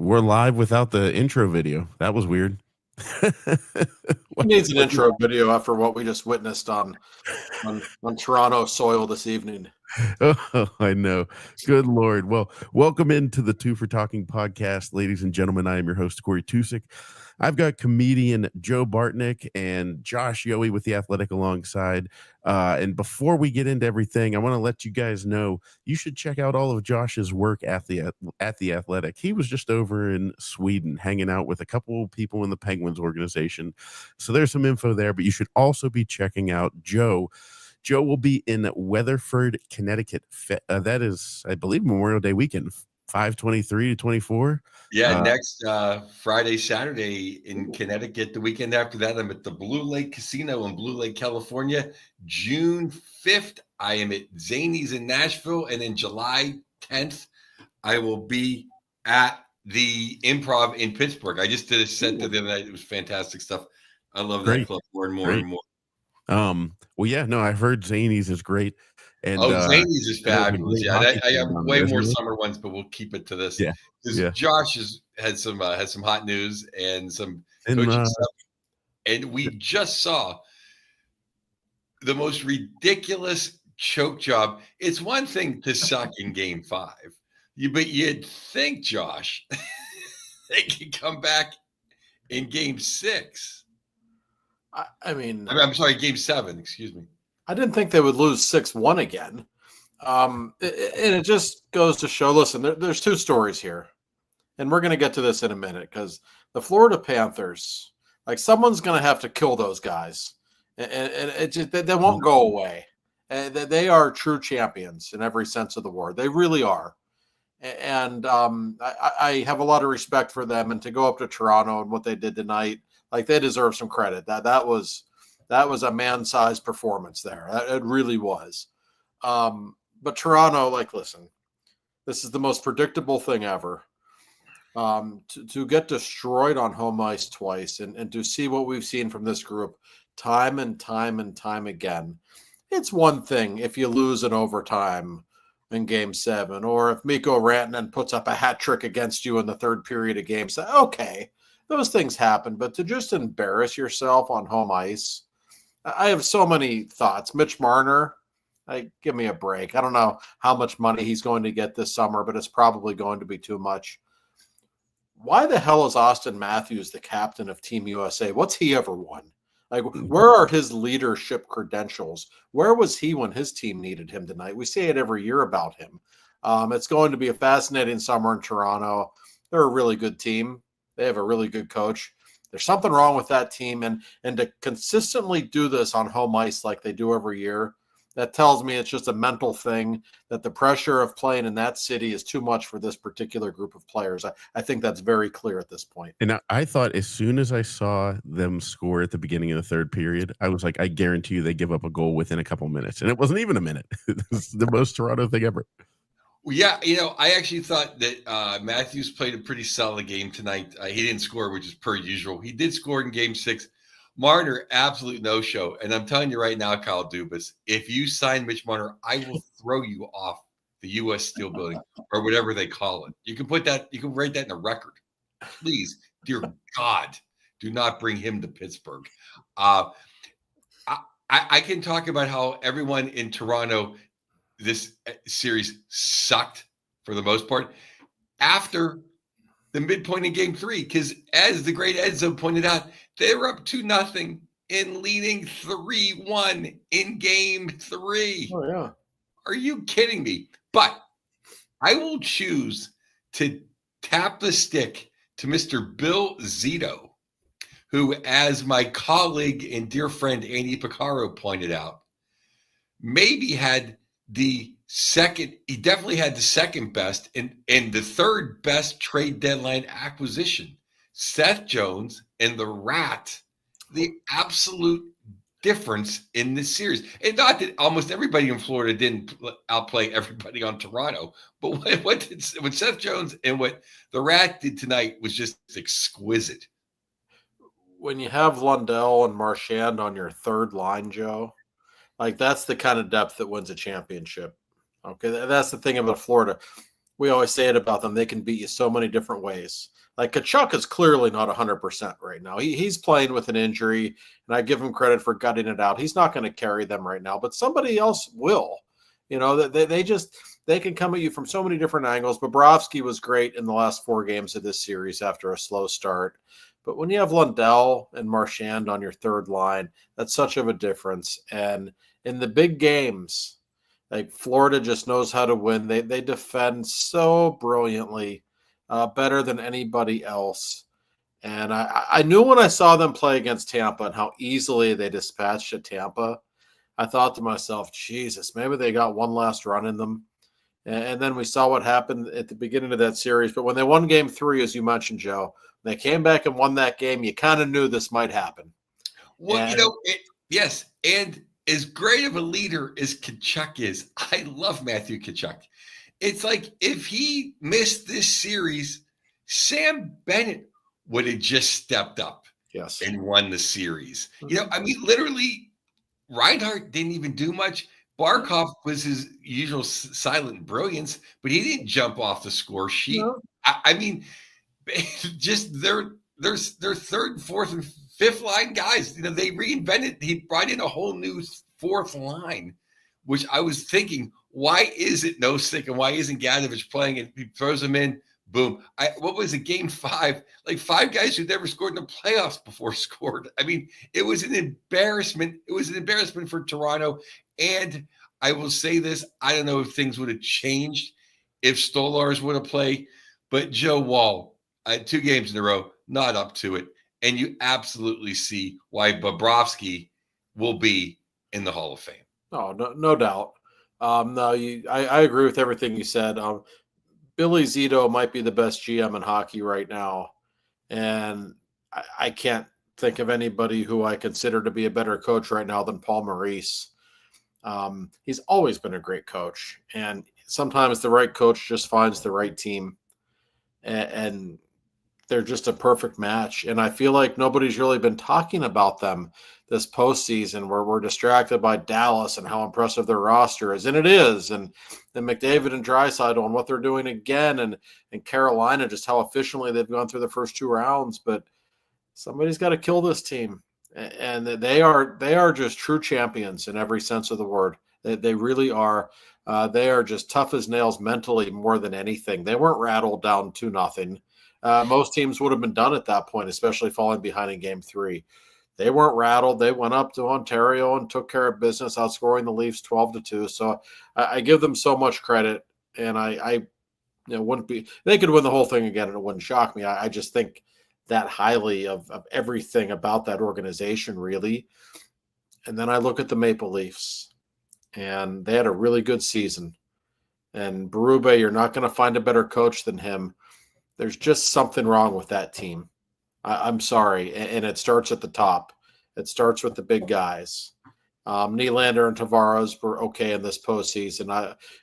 we're live without the intro video. That was weird. Who needs an intro video after what we just witnessed on Toronto soil this evening? Oh, I know. Good Lord. Well, welcome into the Two for Talking podcast, ladies and gentlemen. I am your host, Corey Tusick. I've got comedian Joe Bartnick and Josh Yohe with The Athletic alongside. And before we get into everything, I want to let you guys know you should check out all of Josh's work at the Athletic. He was just over in Sweden hanging out with a couple of people in the Penguins organization. So there's some info there, but you should also be checking out Joe. Joe will be in Weatherford, Connecticut. That is, I believe, Memorial Day weekend, 5/23 to 24. Yeah, next Friday, Saturday in Connecticut. The weekend after that, I'm at the Blue Lake Casino in Blue Lake, California. June 5th, I am at Zany's in Nashville. And then July 10th, I will be at the Improv in Pittsburgh. I just did a set the other night. It was fantastic stuff. I love that club more and more and more. Well, yeah, no, I've heard Zany's is great. And Zany's is fabulous. Yeah, I have way more summer ones, but we'll keep it to this. Yeah, Josh has had some hot news and some coaching stuff, and we just saw the most ridiculous choke job. It's one thing to suck in Game 5, but you'd think, Josh, they could come back in Game 6. I'm sorry, Game 7, excuse me. I didn't think they would lose 6-1 again. And it just goes to show, listen, there's two stories here. And we're going to get to this in a minute because the Florida Panthers, like someone's going to have to kill those guys. And it just, they won't go away. And they are true champions in every sense of the word. They really are. And I have a lot of respect for them. And to go up to Toronto and what they did tonight, like they deserve some credit. That was a man-sized performance there. It really was. But Toronto, like, listen, this is the most predictable thing ever. To get destroyed on home ice twice and to see what we've seen from this group time and time and time again. It's one thing if you lose in overtime in Game 7, or if Mikko Rantanen puts up a hat trick against you in the third period of Game 7. Okay. Those things happen, but to just embarrass yourself on home ice, I have so many thoughts. Mitch Marner, give me a break. I don't know how much money he's going to get this summer, but it's probably going to be too much. Why the hell is Austin Matthews the captain of Team USA? What's he ever won? Like, where are his leadership credentials? Where was he when his team needed him tonight? We say it every year about him. It's going to be a fascinating summer in Toronto. They're a really good team. They have a really good coach. There's something wrong with that team. And to consistently do this on home ice like they do every year, that tells me it's just a mental thing, that the pressure of playing in that city is too much for this particular group of players. I think that's very clear at this point. And I thought as soon as I saw them score at the beginning of the third period, I was like, I guarantee you they give up a goal within a couple minutes. And it wasn't even a minute. It's the most Toronto thing ever. Yeah, I actually thought that Matthews played a pretty solid game tonight. He didn't score, which is per usual. He did score in Game 6. Marner, absolute no-show. And I'm telling you right now, Kyle Dubas, if you sign Mitch Marner, I will throw you off the U.S. Steel Building or whatever they call it. You can write that in a record. Please, dear God, do not bring him to Pittsburgh. I can talk about how everyone in Toronto – this series sucked for the most part after the midpoint in Game 3, because as the great Edzo pointed out, they were up 2-0 and leading 3-1 in Game 3. Oh, yeah. Are you kidding me? But I will choose to tap the stick to Mr. Bill Zito, who, as my colleague and dear friend Andy Picaro pointed out, maybe had he definitely had the second best and the third best trade deadline acquisition. Seth Jones and the Rat, the absolute difference in this series. And not that almost everybody in Florida didn't outplay everybody on Toronto, but what Seth Jones and what the Rat did tonight was just exquisite. When you have Lundell and Marchand on your third line, Joe, like that's the kind of depth that wins a championship. Okay, that's the thing about Florida. we always say it about them. They can beat you so many different ways. Like Kachuk is clearly not 100% right now. He's playing with an injury, and I give him credit for gutting it out. He's not going to carry them right now, but somebody else will. You know, they can come at you from so many different angles. Bobrovsky was great in the last 4 games of this series after a slow start. But when you have Lundell and Marchand on your third line, that's such of a difference. And in the big games, like Florida just knows how to win. They defend so brilliantly, better than anybody else. And I knew when I saw them play against Tampa and how easily they dispatched at Tampa, I thought to myself, Jesus, maybe they got one last run in them. And then we saw what happened at the beginning of that series. But when they won game 3, as you mentioned, Joe, they came back and won that game. You kind of knew this might happen. Well, yes. And as great of a leader as Kachuk is, I love Matthew Kachuk. It's like if he missed this series, Sam Bennett would have just stepped up and won the series. I mean, literally, Reinhart didn't even do much. Barkov was his usual silent brilliance, but he didn't jump off the score sheet. No. I mean, just their third, fourth, and fifth line guys. They reinvented. He brought in a whole new fourth line, which I was thinking, why is it Nosek and why isn't Gadovich playing? And he throws them in. Boom. What was it? Game 5? Like 5 guys who never scored in the playoffs before scored. I mean, it was an embarrassment. It was an embarrassment for Toronto. And I will say this, I don't know if things would have changed if Stolarz would have played, but Joe Woll, 2 games in a row, not up to it. And you absolutely see why Bobrovsky will be in the Hall of Fame. Oh, no doubt. I agree with everything you said. Billy Zito might be the best GM in hockey right now. And I can't think of anybody who I consider to be a better coach right now than Paul Maurice. He's always been a great coach. And sometimes the right coach just finds the right team. And they're just a perfect match. And I feel like nobody's really been talking about them this postseason, where we're distracted by Dallas and how impressive their roster is. And it is. And then McDavid and Draisaitl and what they're doing again. And Carolina, just how efficiently they've gone through the first 2 rounds. But somebody's got to kill this team. And they are just true champions in every sense of the word. They really are. They are just tough as nails mentally more than anything. They weren't rattled down 2-0. Most teams would have been done at that point, especially falling behind in game 3. They weren't rattled. They went up to Ontario and took care of business, outscoring the Leafs 12-2. So I give them so much credit, and I wouldn't be. They could win the whole thing again, and it wouldn't shock me. I just think that highly of everything about that organization, really. And then I look at the Maple Leafs, and they had a really good season. And Berube, you're not going to find a better coach than him. There's just something wrong with that team. I'm sorry. And it starts at the top. It starts with the big guys. Nylander and Tavares were okay in this postseason.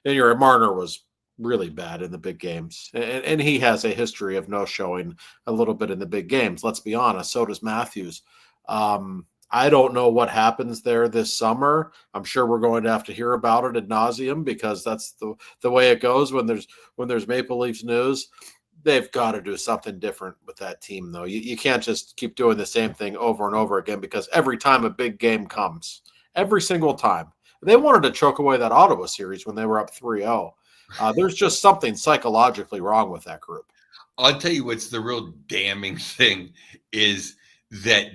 Marner was really bad in the big games. And he has a history of no showing a little bit in the big games. Let's be honest. So does Matthews. I don't know what happens there this summer. I'm sure we're going to have to hear about it ad nauseum, because that's the way it goes when there's Maple Leafs news. They've got to do something different with that team, though. You can't just keep doing the same thing over and over again, because every time a big game comes, every single time. They wanted to choke away that Ottawa series when they were up 3-0. There's just something psychologically wrong with that group. I'll tell you what's the real damning thing is that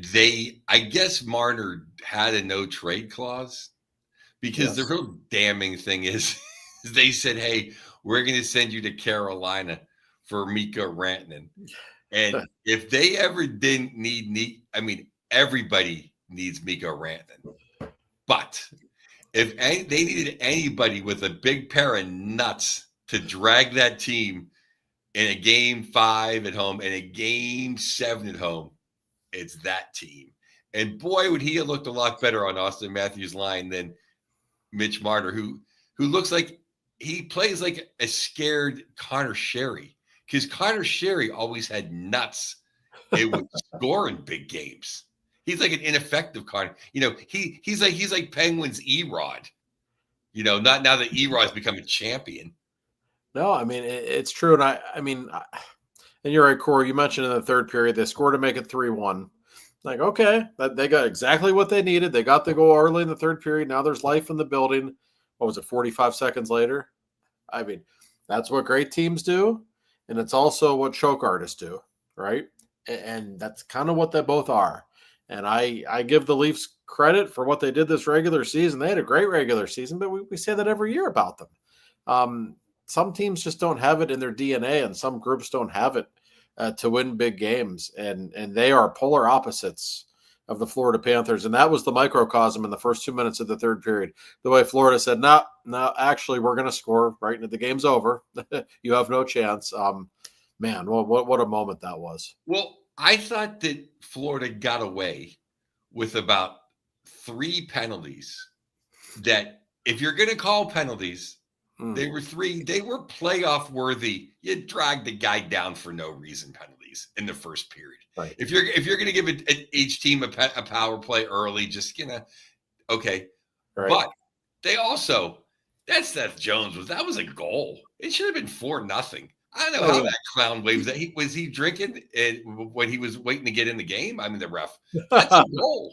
I guess Marner had a no trade clause, because the real damning thing is they said, hey, we're going to send you to Carolina for Mika Rantanen. And if they ever didn't need, everybody needs Mika Rantanen. But if they needed anybody with a big pair of nuts to drag that team in a game 5 at home and a game 7 at home, it's that team. And boy, would he have looked a lot better on Austin Matthews' line than Mitch Marner, who looks like he plays like a scared Connor Sherry. Because Connor Sherry always had nuts. It would score in big games. He's like an ineffective Connor. He's like Penguins Erod. Not now that Erod's become a champion. No, I mean it's true, and and you're right, Corey. You mentioned in the third period they scored to make it 3-1. Like, okay, they got exactly what they needed. They got the goal early in the third period. Now there's life in the building. What was it, 45 seconds later? I mean, that's what great teams do, and it's also what choke artists do, right? And that's kind of what they both are. And I give the Leafs credit for what they did this regular season. They had a great regular season, but we say that every year about them. Some teams just don't have it in their DNA, and some groups don't have it to win big games, and they are polar opposites of the Florida Panthers. And that was the microcosm in the first 2 minutes of the third period. The way Florida said, "No, no, actually, we're going to score right into the game's over. You have no chance." Man, what a moment that was. Well, I thought that Florida got away with about 3 penalties that, if you're going to call penalties, they were playoff worthy. You dragged the guy down for no reason penalties in the first period. Right. If you're going to give each team a power play early, just okay. Right. But they also, that Seth Jones that was a goal. It should have been 4-0. I don't know how that clown waves that. Was he drinking when he was waiting to get in the game? I mean, the ref. That's a goal.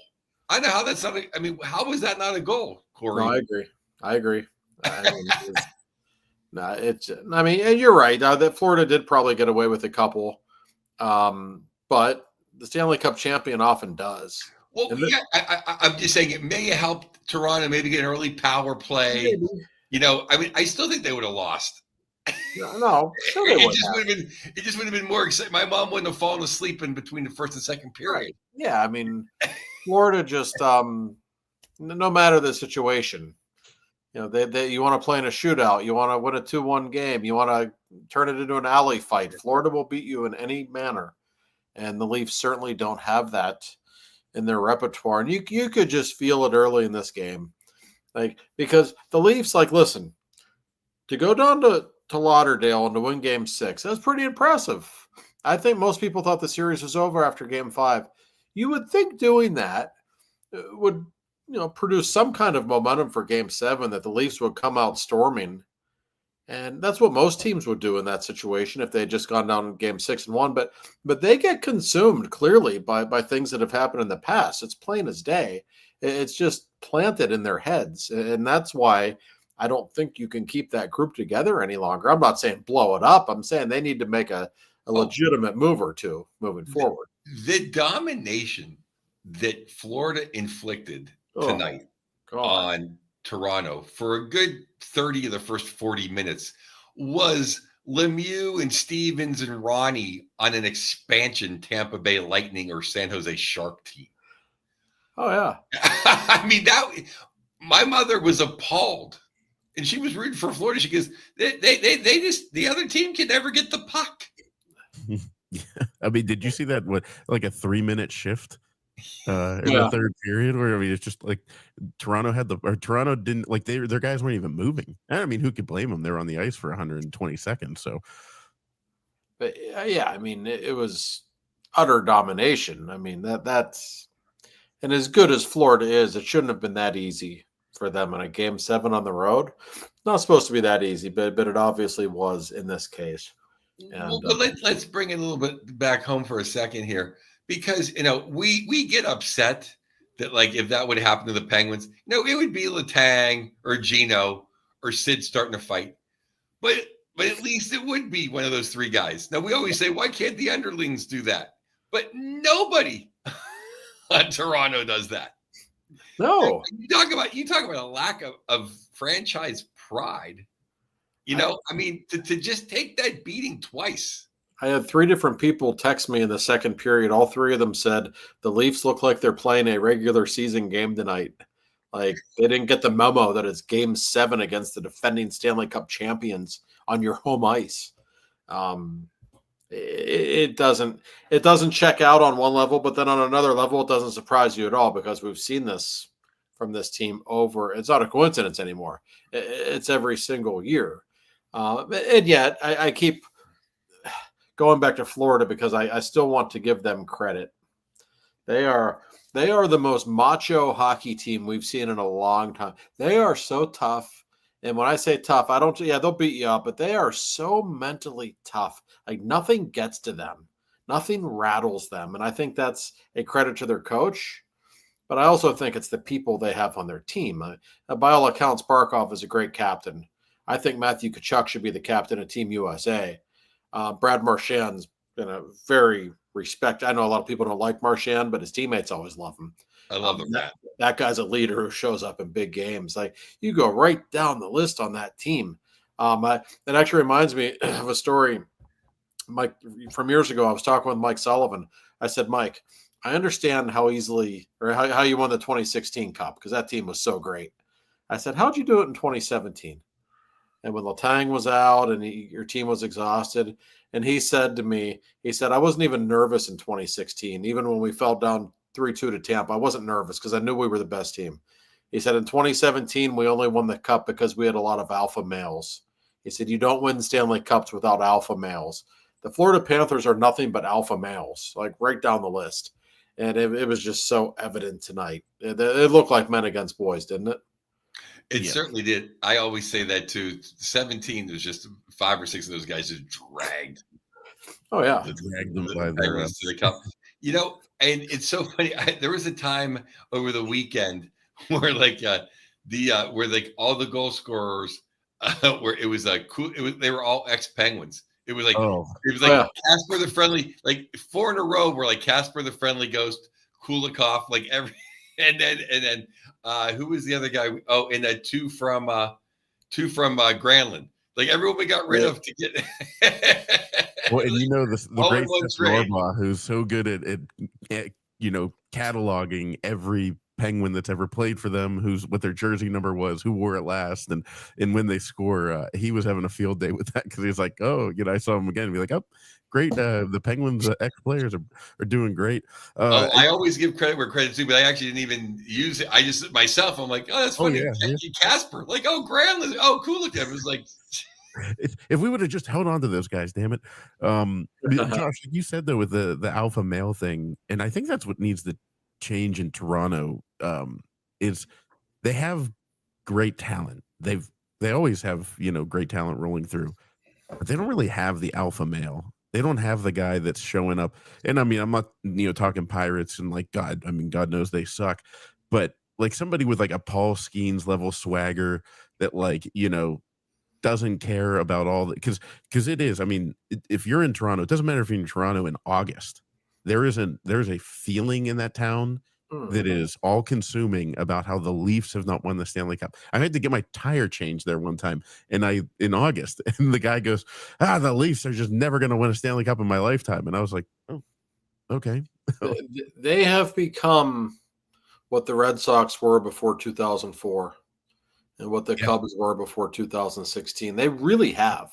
I know how that's not. How was that not a goal, Corey? No, I agree. And you're right. That Florida did probably get away with a couple, but the Stanley Cup champion often does. Well, I'm just saying it may have helped Toronto maybe get an early power play. Maybe. I still think they would have lost. No, sure it just would have been more exciting. My mom wouldn't have fallen asleep in between the first and second period. Right. Yeah, Florida just no matter the situation, they you want to play in a shootout, you want to win a 2-1 game, you want to turn it into an alley fight. Florida will beat you in any manner, and the Leafs certainly don't have that in their repertoire. And you could just feel it early in this game, because the Leafs, listen, to go down to Lauderdale and to win Game 6, that's pretty impressive. I think most people thought the series was over after Game 5. You would think doing that would, produce some kind of momentum for Game 7, that the Leafs would come out storming. And that's what most teams would do in that situation if they had just gone down in Game 6 and won. But they get consumed clearly by things that have happened in the past. It's plain as day. It's just planted in their heads. And that's why I don't think you can keep that group together any longer. I'm not saying blow it up. I'm saying they need to make a legitimate move or two moving forward. The domination that Florida inflicted tonight on Toronto for a good 30 of the first 40 minutes was Lemieux and Stevens and Ronnie on an expansion Tampa Bay Lightning or San Jose Shark team. Oh, yeah. My mother was appalled. And she was rooting for Florida. She goes, they just, the other team can never get the puck. Yeah. Did you see that? A 3-minute shift in the third period, where it's just Toronto didn't their guys weren't even moving. Who could blame them? They were on the ice for 120 seconds. So, but it was utter domination. That's, and as good as Florida is, it shouldn't have been that easy for them in a Game 7 on the road. Not supposed to be that easy, but it obviously was in this case. And, let's bring it a little bit back home for a second here, because we get upset that if that would happen to the Penguins, it would be Letang or Gino or Sid starting to fight, but at least it would be one of those 3 guys. Now we always say, why can't the underlings do that? But nobody on Toronto does that. No, you talk about a lack of franchise pride. To just take that beating twice. I had 3 different people text me in the second period. All 3 of them said the Leafs look like they're playing a regular season game tonight. They didn't get the memo that it's Game 7 against the defending Stanley Cup champions on your home ice. It doesn't check out on one level, but then on another level, it doesn't surprise you at all, because we've seen this from this team over. It's not a coincidence anymore. It's every single year. And yet I keep going back to Florida because I still want to give them credit. They are the most macho hockey team we've seen in a long time. They are so tough And when I say tough, I don't, yeah, they'll beat you up, but they are so mentally tough. Like nothing gets to them, nothing rattles them. And I think that's a credit to their coach, but I also think it's the people they have on their team. By all accounts, Barkov is a great captain. I think Matthew Tkachuk should be the captain of Team USA. Brad Marchand's been a very I know a lot of people don't like Marchand, but his teammates always love him. I love him. That guy's a leader who shows up in big games. Like you go right down the list on that team. It actually reminds me of a story, Mike, from years ago. I was talking with Mike Sullivan. I said, Mike, I understand how easily or how you won the 2016 Cup because that team was so great. I said, how'd you do it in 2017? And when Letang was out and your team was exhausted, and he said to me, he said, I wasn't even nervous in 2016. Even when we fell down 3-2 to Tampa, I wasn't nervous because I knew we were the best team. He said, in 2017, we only won the cup because we had a lot of alpha males. He said, you don't win Stanley Cups without alpha males. The Florida Panthers are nothing but alpha males, like right down the list. And it was just so evident tonight. It looked like men against boys, didn't it? It certainly did. I always say that too. 17, there's just 5 or 6 of those guys just dragged. Oh yeah, dragged them by to the cup. You know, and it's so funny. There was a time over the weekend where where like all the goal scorers where it was cool. They were all ex-Penguins. It was like Casper the Friendly, like 4 in a row were like Casper the Friendly Ghost, Kulikov, like every and then who was the other guy? Oh, and then 2 from Granlund. Like everyone we got rid of to get. Well, and you know the great Stephen Orbaugh, who's so good at cataloging every Penguin that's ever played for them, what their jersey number was, who wore it last, and when they score, he was having a field day with that because he was like, oh, I saw him again and be like, oh, great, the Penguins ex-players are doing great. I always give credit where credit's due, but I actually didn't even use it. I just myself, I'm like, oh, that's funny. Casper, like, oh, Granlund, oh, Kulikov. It was like. If we would have just held on to those guys, damn it. Josh, you said though with the alpha male thing, and I think that's what needs to change in Toronto, is they have great talent. They always have, great talent rolling through, but they don't really have the alpha male. They don't have the guy that's showing up. And I mean, I'm not, talking Pirates and like God knows they suck, but like somebody with like a Paul Skeens level swagger that like, doesn't care about all that because it is. I mean, if you're in Toronto, it doesn't matter if you're in Toronto in August. There's a feeling in that town that is all consuming about how the Leafs have not won the Stanley Cup. I had to get my tire changed there one time, in August, and the guy goes, the Leafs are just never going to win a Stanley Cup in my lifetime. And I was like, oh, okay. They have become what the Red Sox were before 2004. And what the Cubs were before 2016. They really have.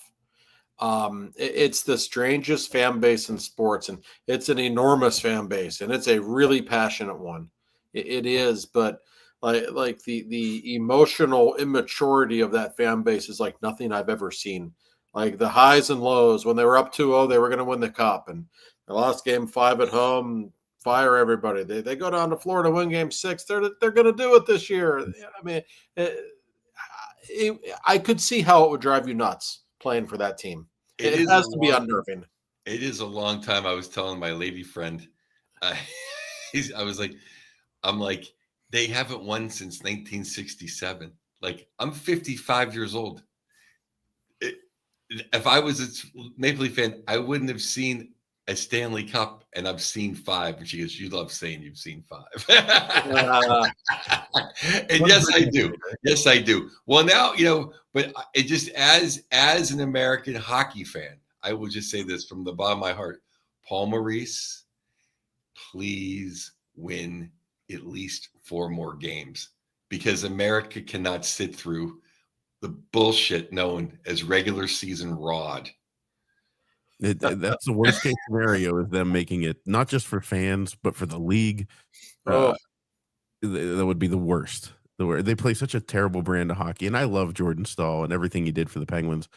It's the strangest fan base in sports, and it's an enormous fan base, and it's a really passionate one. It is, but like the emotional immaturity of that fan base is like nothing I've ever seen. Like the highs and lows when they were up 2-0, they were going to win the cup, and they lost game 5 at home. Fire everybody. They go down to Florida, win game 6. They're going to do it this year. I mean. I could see how it would drive you nuts playing for that team. It has to be unnerving. It is a long time. I was telling my lady friend, I'm like, they haven't won since 1967. Like, I'm 55 years old. If I was a Maple Leaf fan, I wouldn't have seen a Stanley Cup, and I've seen 5. And she goes, you love saying you've seen 5. And yes, I do. Yes, I do. Well, now, but it just as an American hockey fan, I will just say this from the bottom of my heart. Paul Maurice, please win at least 4 more games, because America cannot sit through the bullshit known as regular season rod. That's the worst case scenario, is them making it not just for fans but for the league. That would be the worst. They play such a terrible brand of hockey, and I love Jordan Staal and everything he did for the Penguins.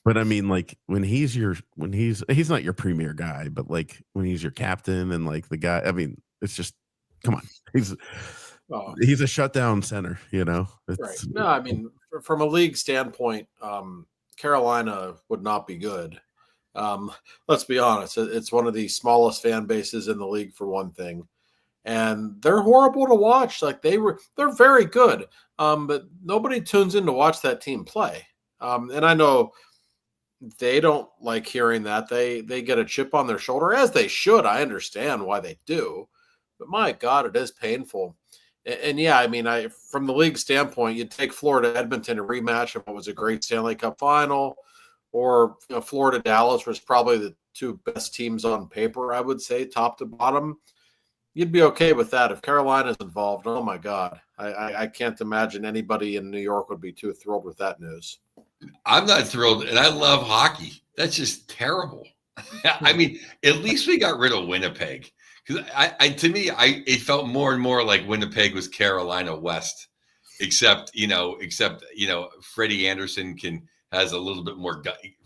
But I mean, like he's not your premier guy, but like when he's your captain and like the guy, I mean, it's just, come on, he's a shutdown center, Right. No, I mean, from a league standpoint, Carolina would not be good. Let's be honest; it's one of the smallest fan bases in the league for one thing, and they're horrible to watch. Like they're very good, but nobody tunes in to watch that team play. And I know they don't like hearing that. They get a chip on their shoulder, as they should. I understand why they do, but my God, it is painful. And yeah, I mean, from the league standpoint, you'd take Florida Edmonton a rematch of what was a great Stanley Cup final, or Florida Dallas was probably the two best teams on paper, I would say, top to bottom. You'd be okay with that. If Carolina's involved, oh my God, I can't imagine anybody in New York would be too thrilled with that news. I'm not thrilled, and I love hockey. That's just terrible. I mean, at least we got rid of Winnipeg, because to me, it felt more and more like Winnipeg was Carolina West, except Freddie Anderson has a little bit more.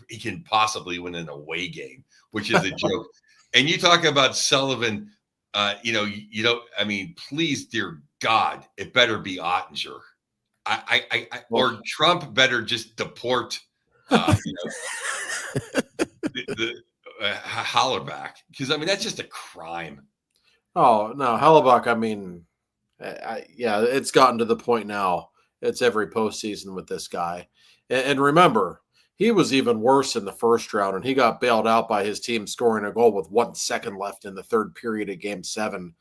He can possibly win an away game, which is a joke. And you talk about Sullivan. You don't. I mean, please, dear God, it better be Ottinger. Or Trump better just deport the Hallerback, because I mean that's just a crime. Oh no, Hellebuck. I mean, yeah, it's gotten to the point now. It's every postseason with this guy, and remember, he was even worse in the first round, and he got bailed out by his team scoring a goal with 1 second left in the third period of Game 7.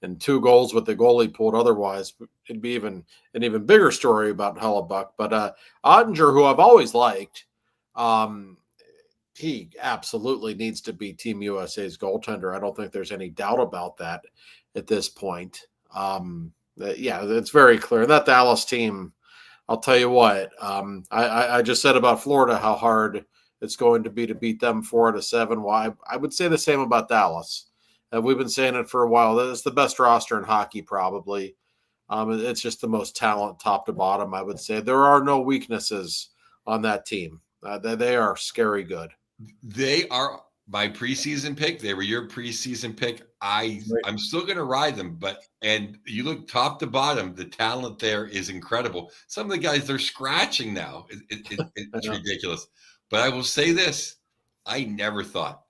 And 2 goals with the goalie pulled. Otherwise, it'd be an even bigger story about Hellebuck. But Ottinger, who I've always liked, he absolutely needs to be Team USA's goaltender. I don't think there's any doubt about that at this point. Yeah, it's very clear. And that Dallas team, I'll tell you what, I just said about Florida how hard it's going to be to beat them 4-7. Well, I would say the same about Dallas. We've been saying it for a while. It's the best roster in hockey, probably. It's just the most talent, top to bottom, I would say. There are no weaknesses on that team. They are scary good. They are my preseason pick. They were your preseason pick. I'm still going to ride them, and you look top to bottom, the talent there is incredible. Some of the guys, they're scratching now. It's ridiculous. But I will say this. I never thought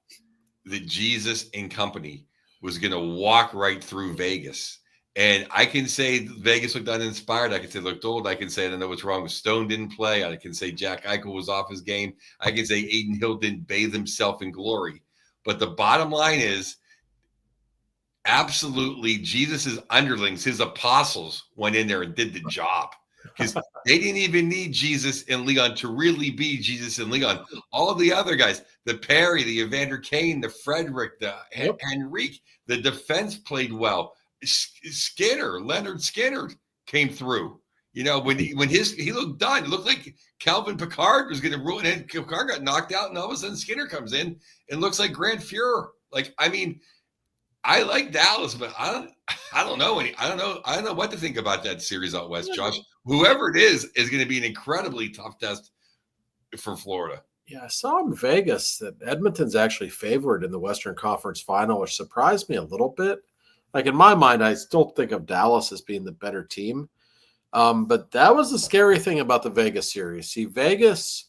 that Jesus and company was going to walk right through Vegas. And I can say Vegas looked uninspired. I can say looked old. I can say I don't know what's wrong with Stone didn't play. I can say Jack Eichel was off his game. I can say Aiden Hill didn't bathe himself in glory. But the bottom line is absolutely Jesus's underlings, his apostles, went in there and did the job. Because they didn't even need Jesus and Leon to really be Jesus and Leon. All of the other guys, the Perry, the Evander Kane, the Frederick, the Henrique, the defense played well. Leonard Skinner came through. When he looked done, it looked like Calvin Pickard was going to ruin it. Pickard got knocked out, and all of a sudden Skinner comes in and looks like Grant Fuhrer. I like Dallas, but I don't know. I don't know what to think about that series out west, Josh. Whoever it is going to be an incredibly tough test for Florida. Yeah, I saw in Vegas that Edmonton's actually favored in the Western Conference Final, which surprised me a little bit. Like in my mind, I still think of Dallas as being the better team. But that was the scary thing about the Vegas series. See, Vegas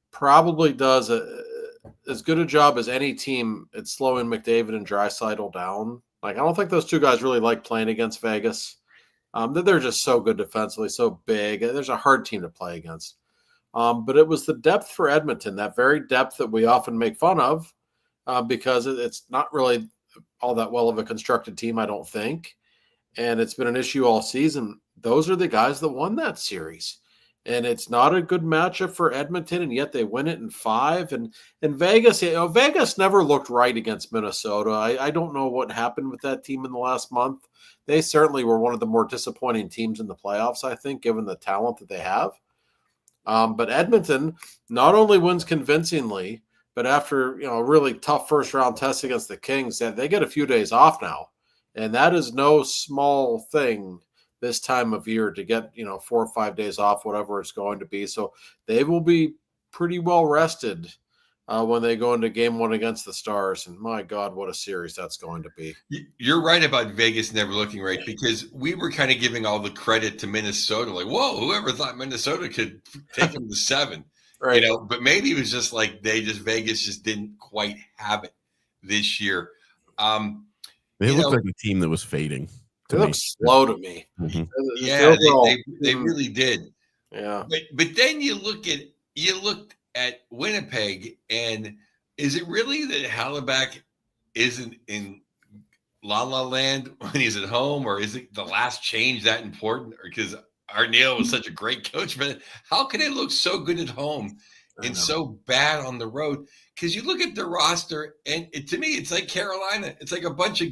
probably does as good a job as any team at slowing McDavid and Draisaitl down. Like, I don't think those two guys really like playing against Vegas. They're just so good defensively, so big. There's a hard team to play against. But it was the depth for Edmonton, that very depth that we often make fun of because it's not really all that well of a constructed team, I don't think. And it's been an issue all season. Those are the guys that won that series. And it's not a good matchup for Edmonton, and yet they win it in 5. And Vegas, Vegas never looked right against Minnesota. I don't know what happened with that team in the last month. They certainly were one of the more disappointing teams in the playoffs, I think, given the talent that they have. But Edmonton not only wins convincingly, but after a really tough first-round test against the Kings, they get a few days off now. And that is no small thing this time of year to get 4 or 5 days off, whatever it's going to be. So they will be pretty well rested when they go into game 1 against the Stars. And my God, what a series that's going to be. You're right about Vegas never looking right, because we were kind of giving all the credit to Minnesota. Like, whoa, whoever thought Minnesota could take them to 7? Right. But maybe it was just like Vegas just didn't quite have it this year. They looked like a team that was fading. They look slow to me. Mm-hmm. Yeah, they really did. Yeah. But then you looked at Winnipeg, and is it really that Halleback isn't in La La Land when he's at home, or is it the last change that important? Or because Arneal was such a great coach, but how can it look so good at home and so bad on the road? Because you look at the roster, and to me, it's like Carolina. It's like a bunch of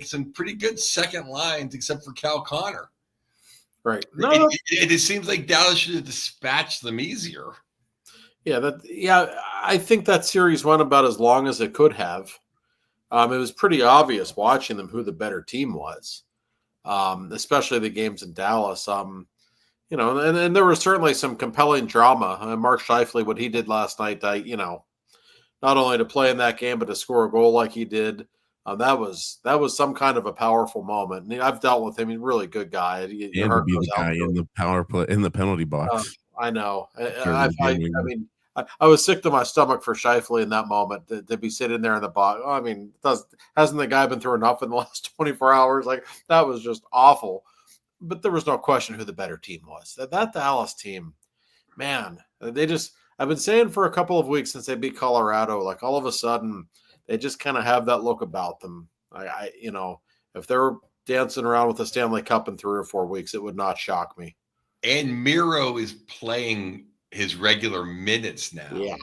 some pretty good second lines, except for Cal Connor. Right. It seems like Dallas should have dispatched them easier. Yeah, I think that series went about as long as it could have. It was pretty obvious watching them who the better team was, especially the games in Dallas. And there was certainly some compelling drama. Mark Scheifele, what he did last night, not only to play in that game, but to score a goal like he did. That was some kind of a powerful moment. And I've dealt with him; he's a really good guy. And to be the guy in the power play in the penalty box. I know. I was sick to my stomach for Scheifele in that moment to be sitting there in the box. I mean, hasn't the guy been through enough in the last 24 hours? Like, that was just awful. But there was no question who the better team was. That Dallas team, man, I've been saying for a couple of weeks since they beat Colorado, like all of a sudden they just kind of have that look about them. If they're dancing around with the Stanley Cup in 3 or 4 weeks, it would not shock me. And Miro is playing his regular minutes now,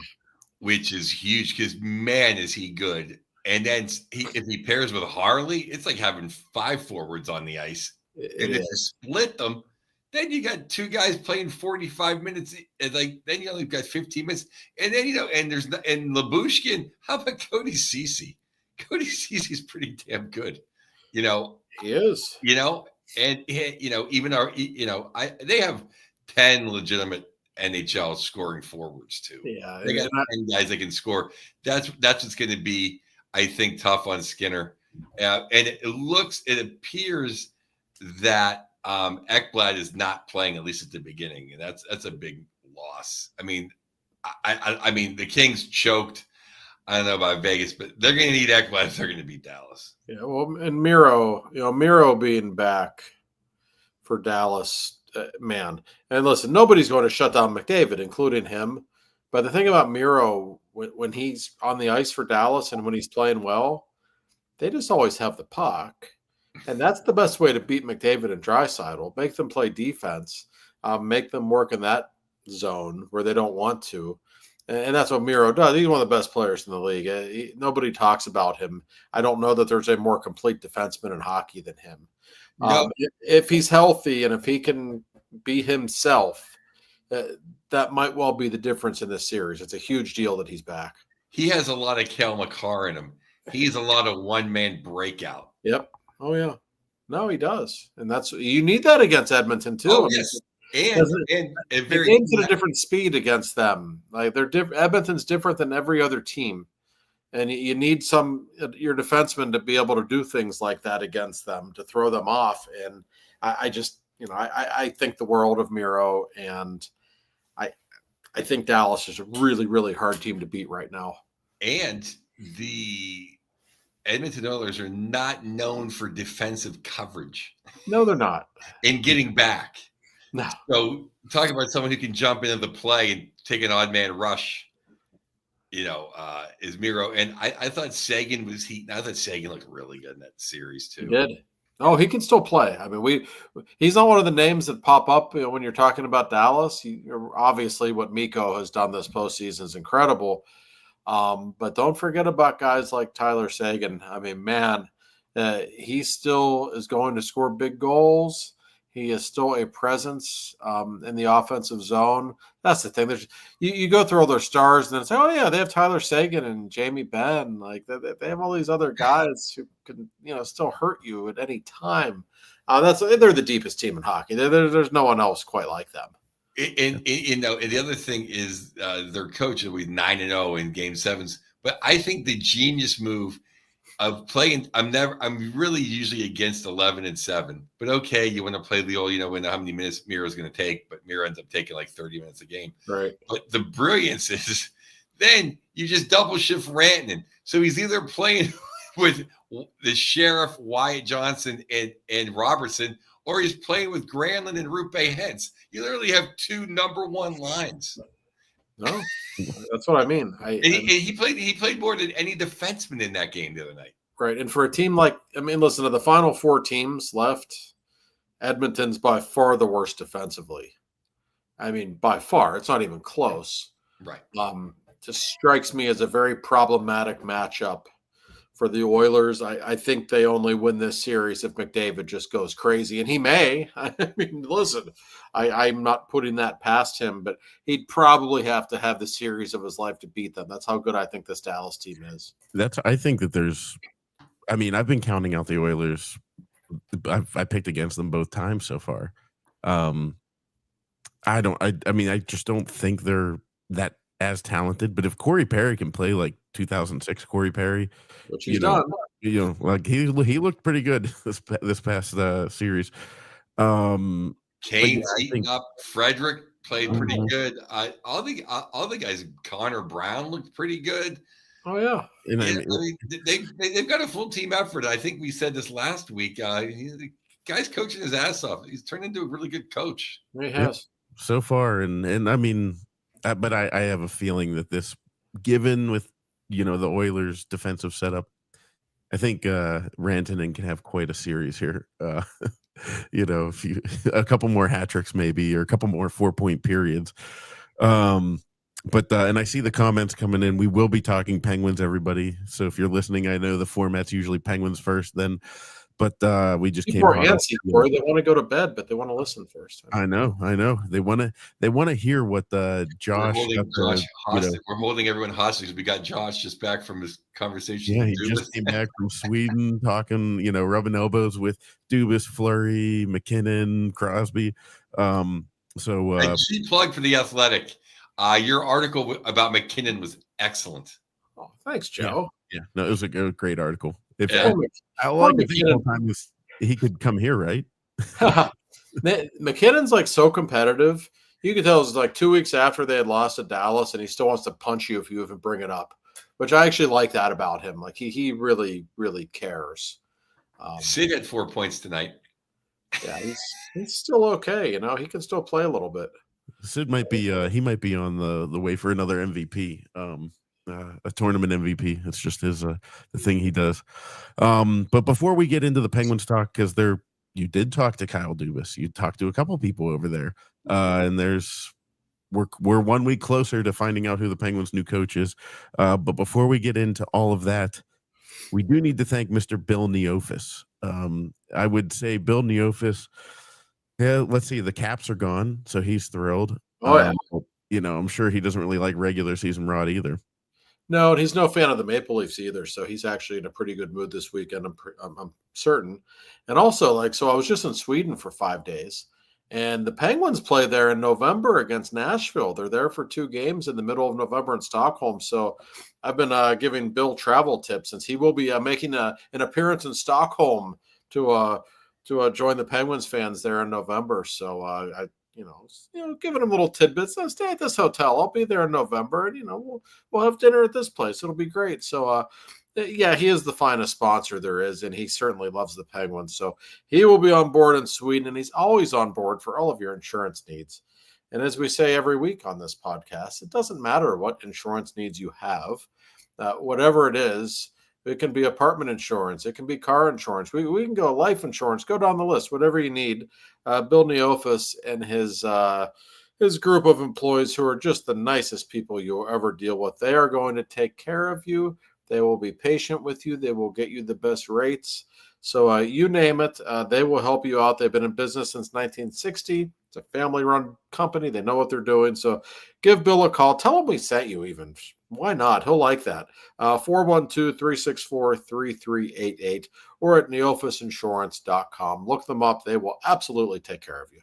which is huge, because man, is he good. And then if he pairs with Harley, it's like having 5 forwards on the ice. And if you split them, then you got 2 guys playing 45 minutes. And then you only got 15 minutes. And then, and Labushkin, how about Cody Ceci? Cody Ceci's pretty damn good. He is. And even they have 10 legitimate NHL scoring forwards too. Yeah, they got 10 guys that can score. That's what's going to be, I think, tough on Skinner. And it appears that Ekblad is not playing, at least at the beginning, and that's a big loss. I mean, I mean, the Kings choked. I don't know about Vegas, but they're going to need Ekblad if they're going to beat Dallas. Yeah, well, and Miro being back for Dallas. Man, and listen, nobody's going to shut down McDavid, including him. But the thing about Miro, when he's on the ice for Dallas and when he's playing well, they just always have the puck. And that's the best way to beat McDavid and Draisaitl. Make them play defense, make them work in that zone where they don't want to. And that's what Miro does. He's one of the best players in the league. Nobody talks about him. I don't know that there's a more complete defenseman in hockey than him. No. If he's healthy and if he can be himself, that might well be the difference in this series. It's a huge deal that he's back. He has a lot of Cale Makar in him. He's a lot of one-man breakout. Yep. Oh, yeah. No, he does. And you need that against Edmonton, too. Oh, yes. And the game's at a different speed against them. Like, Edmonton's different than every other team. And you need your defensemen to be able to do things like that against them, to throw them off. And I think the world of Miro, and I think Dallas is a really, really hard team to beat right now. And the Edmonton Oilers are not known for defensive coverage. No, they're not. And getting back. No. So talking about someone who can jump into the play and take an odd man rush, is Miro. And I thought Sagan was I thought Sagan looked really good in that series too. He did. Oh, he can still play. I mean, he's not one of the names that pop up when you're talking about Dallas. Obviously, what Mikko has done this postseason is incredible. But don't forget about guys like Tyler Sagan. I mean, man, he still is going to score big goals. He is still a presence in the offensive zone. That's the thing. You go through all their stars and then say, oh, yeah, they have Tyler Sagan and Jamie Benn. Like, they have all these other guys who can, still hurt you at any time. They're the deepest team in hockey. There's no one else quite like them. And the other thing is their coach will be 9-0 in game sevens. But I think the genius move of playing, I'm really usually against 11-7. But okay, you want to play Leola, we know how many minutes Mira's going to take, but Mira ends up taking like 30 minutes a game. Right. But the brilliance is then you just double shift Rantanen. So he's either playing with the Sheriff, Wyatt Johnson, and Robertson, or he's playing with Granlund and Rupe Hentz. You literally have 2 number 1 lines. No, that's what I mean. He played more than any defenseman in that game the other night. Right. And for a team listen, to the final 4 teams left, Edmonton's by far the worst defensively. I mean, by far. It's not even close. Right. Just strikes me as a very problematic matchup for the Oilers. I think they only win this series if McDavid just goes crazy, and he may. I mean, listen, I'm not putting that past him, but he'd probably have to have the series of his life to beat them. That's how good I think this Dallas team is. I think that I've been counting out the Oilers. I picked against them both times so far. I just don't think they're that as talented. But if Corey Perry can play like 2006 Corey Perry, which he's done, like he looked pretty good this past series. Kane's eating up. Frederick played pretty good. All the guys. Connor Brown looked pretty good. Oh yeah, they've got a full team effort. I think we said this last week. The guy's coaching his ass off. He's turned into a really good coach. He has so far, and I mean, but I have a feeling that this, given with the Oilers' defensive setup, I think Rantanen can have quite a series here. If a couple more hat tricks maybe, or a couple more 4-point periods. But and I see the comments coming in. We will be talking Penguins, everybody. So if you're listening, I know the format's usually Penguins first, then. But we just people came. Antsy, Corey. They want to go to bed, but they want to listen first. I know. They want to hear what Josh. We're holding everyone hostage. We got Josh just back from his conversation. Yeah, he just came back from Sweden, talking, rubbing elbows with Dubas, Fleury, McKinnon, Crosby. So a cheap plug for the Athletic. Your article about McKinnon was excellent. Oh, thanks, Joe. Yeah. No, it was a great article. If he could come here, right? McKinnon's like so competitive. You could tell it was like 2 weeks after they had lost to Dallas, and he still wants to punch you if you even bring it up. Which I actually like that about him. Like he really, really cares. Sid had 4 points tonight. Yeah, he's still okay. He can still play a little bit. Sid might be on the way for another MVP, a tournament MVP. It's just the thing he does. But before we get into the Penguins talk, because you did talk to Kyle Dubas, you talked to a couple people over there, and we're 1 week closer to finding out who the Penguins' new coach is. But before we get into all of that, we do need to thank Mr. Bill Neofis. I would say Bill Neofis. Yeah, let's see. The Caps are gone, so he's thrilled. Oh yeah. I'm sure he doesn't really like regular season rod either. No, and he's no fan of the Maple Leafs either. So he's actually in a pretty good mood this weekend. I'm certain. And also, so I was just in Sweden for 5 days, and the Penguins play there in November against Nashville. They're there for 2 games in the middle of November in Stockholm. So I've been giving Bill travel tips, since he will be making an appearance in Stockholm to join the Penguins fans there in November. So I giving him little tidbits. Stay at this hotel. I'll be there in November, and we'll have dinner at this place. It'll be great. So yeah, he is the finest sponsor there is, and he certainly loves the Penguins. So he will be on board in Sweden, and he's always on board for all of your insurance needs. And as we say every week on this podcast, it doesn't matter what insurance needs you have, whatever it is. It can be apartment insurance. It can be car insurance. We can go life insurance. Go down the list. Whatever you need. Bill Neofis and his group of employees, who are just the nicest people you'll ever deal with. They are going to take care of you. They will be patient with you. They will get you the best rates. So you name it, they will help you out. They've been in business since 1960. It's a family-run company. They know what they're doing. So give Bill a call. Tell him we sent you even. Why not? He'll like that. 412-364-3388 or at neofisinsurance.com. Look them up. They will absolutely take care of you.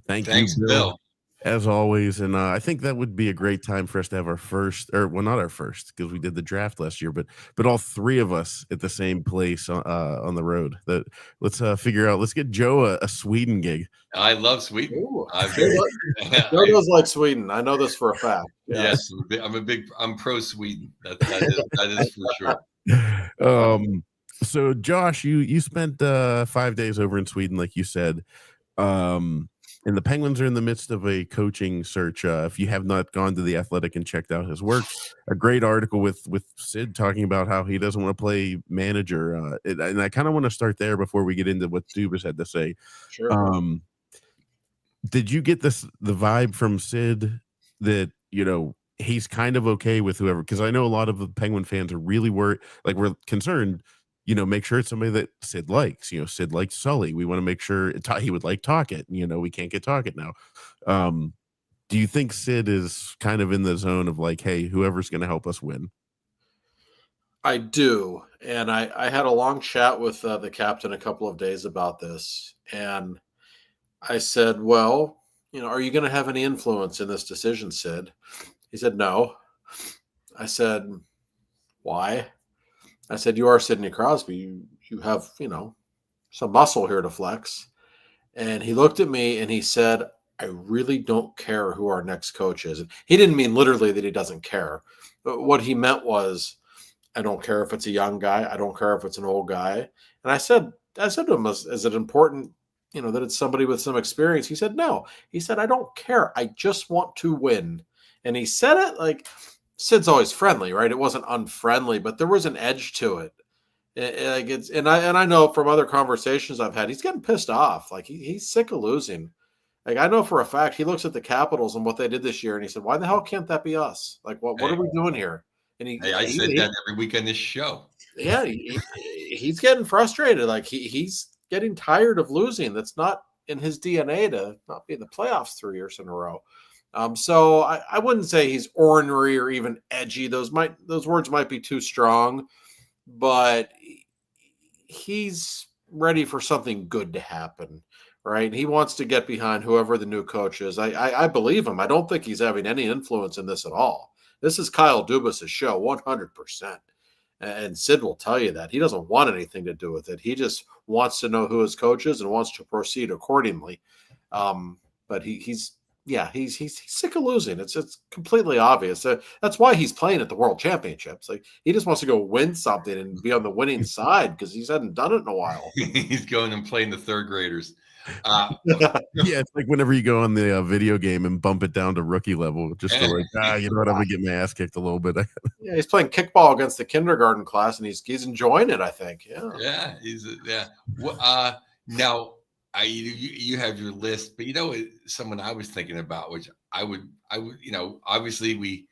Thanks, Bill. as always. And I think that would be a great time for us to have our first, or well, not our first, because we did the draft last year, but all three of us at the same place on the road. That let's figure out. Let's get Joe a Sweden gig. I love Sweden. Ooh, I'm Joe very, does like Sweden. I know this for a fact. yes, I'm pro Sweden. That is for sure. So Josh, you spent 5 days over in Sweden, like you said. And the Penguins are in the midst of a coaching search. If you have not gone to The Athletic and checked out his work, a great article with Sid talking about how he doesn't want to play manager. And I kind of want to start there before we get into what Dubas had to say. Sure. Did you get the vibe from Sid that, he's kind of okay with whoever? Because I know a lot of the Penguin fans are really worried, like we're concerned, make sure it's somebody that Sid likes. Sid likes Sully. We want to make sure he would like Tocchet. We can't get Tocchet now. Do you think Sid is kind of in the zone of like, hey, whoever's going to help us win? I do. And I had a long chat with the captain a couple of days about this. And I said, well, are you going to have any influence in this decision, Sid? He said, no. I said, why? I said, you are Sidney Crosby. You have, some muscle here to flex. And he looked at me and he said, I really don't care who our next coach is. And he didn't mean literally that he doesn't care. But what he meant was, I don't care if it's a young guy. I don't care if it's an old guy. And I said to him, is it important, that it's somebody with some experience? He said, no. He said, I don't care. I just want to win. And he said it like Sid's always friendly, right? It wasn't unfriendly, but there was an edge to it. And I know from other conversations I've had, he's getting pissed off. Like he's sick of losing. Like I know for a fact he looks at the Capitals and what they did this year, and he said, "Why the hell can't that be us? Like what are we doing here?" And I said that every week on this show. Yeah, he's getting frustrated. Like he's getting tired of losing. That's not in his DNA to not be in the playoffs 3 years in a row. So I wouldn't say he's ornery or even edgy. Those words might be too strong, but he's ready for something good to happen, right? He wants to get behind whoever the new coach is. I believe him. I don't think he's having any influence in this at all. This is Kyle Dubas' show, 100%. And Sid will tell you that. He doesn't want anything to do with it. He just wants to know who his coach is and wants to proceed accordingly. But he's sick of losing. It's completely obvious. That's why he's playing at the World Championships. Like he just wants to go win something and be on the winning side because he hasn't done it in a while. He's going and playing the third graders. Yeah, it's like whenever you go on the video game and bump it down to rookie level, just to like, you know what, I'm gonna get my ass kicked a little bit. Yeah, he's playing kickball against the kindergarten class, and he's enjoying it. I think. Yeah. Now. You have your list, but someone I was thinking about, which I would, obviously we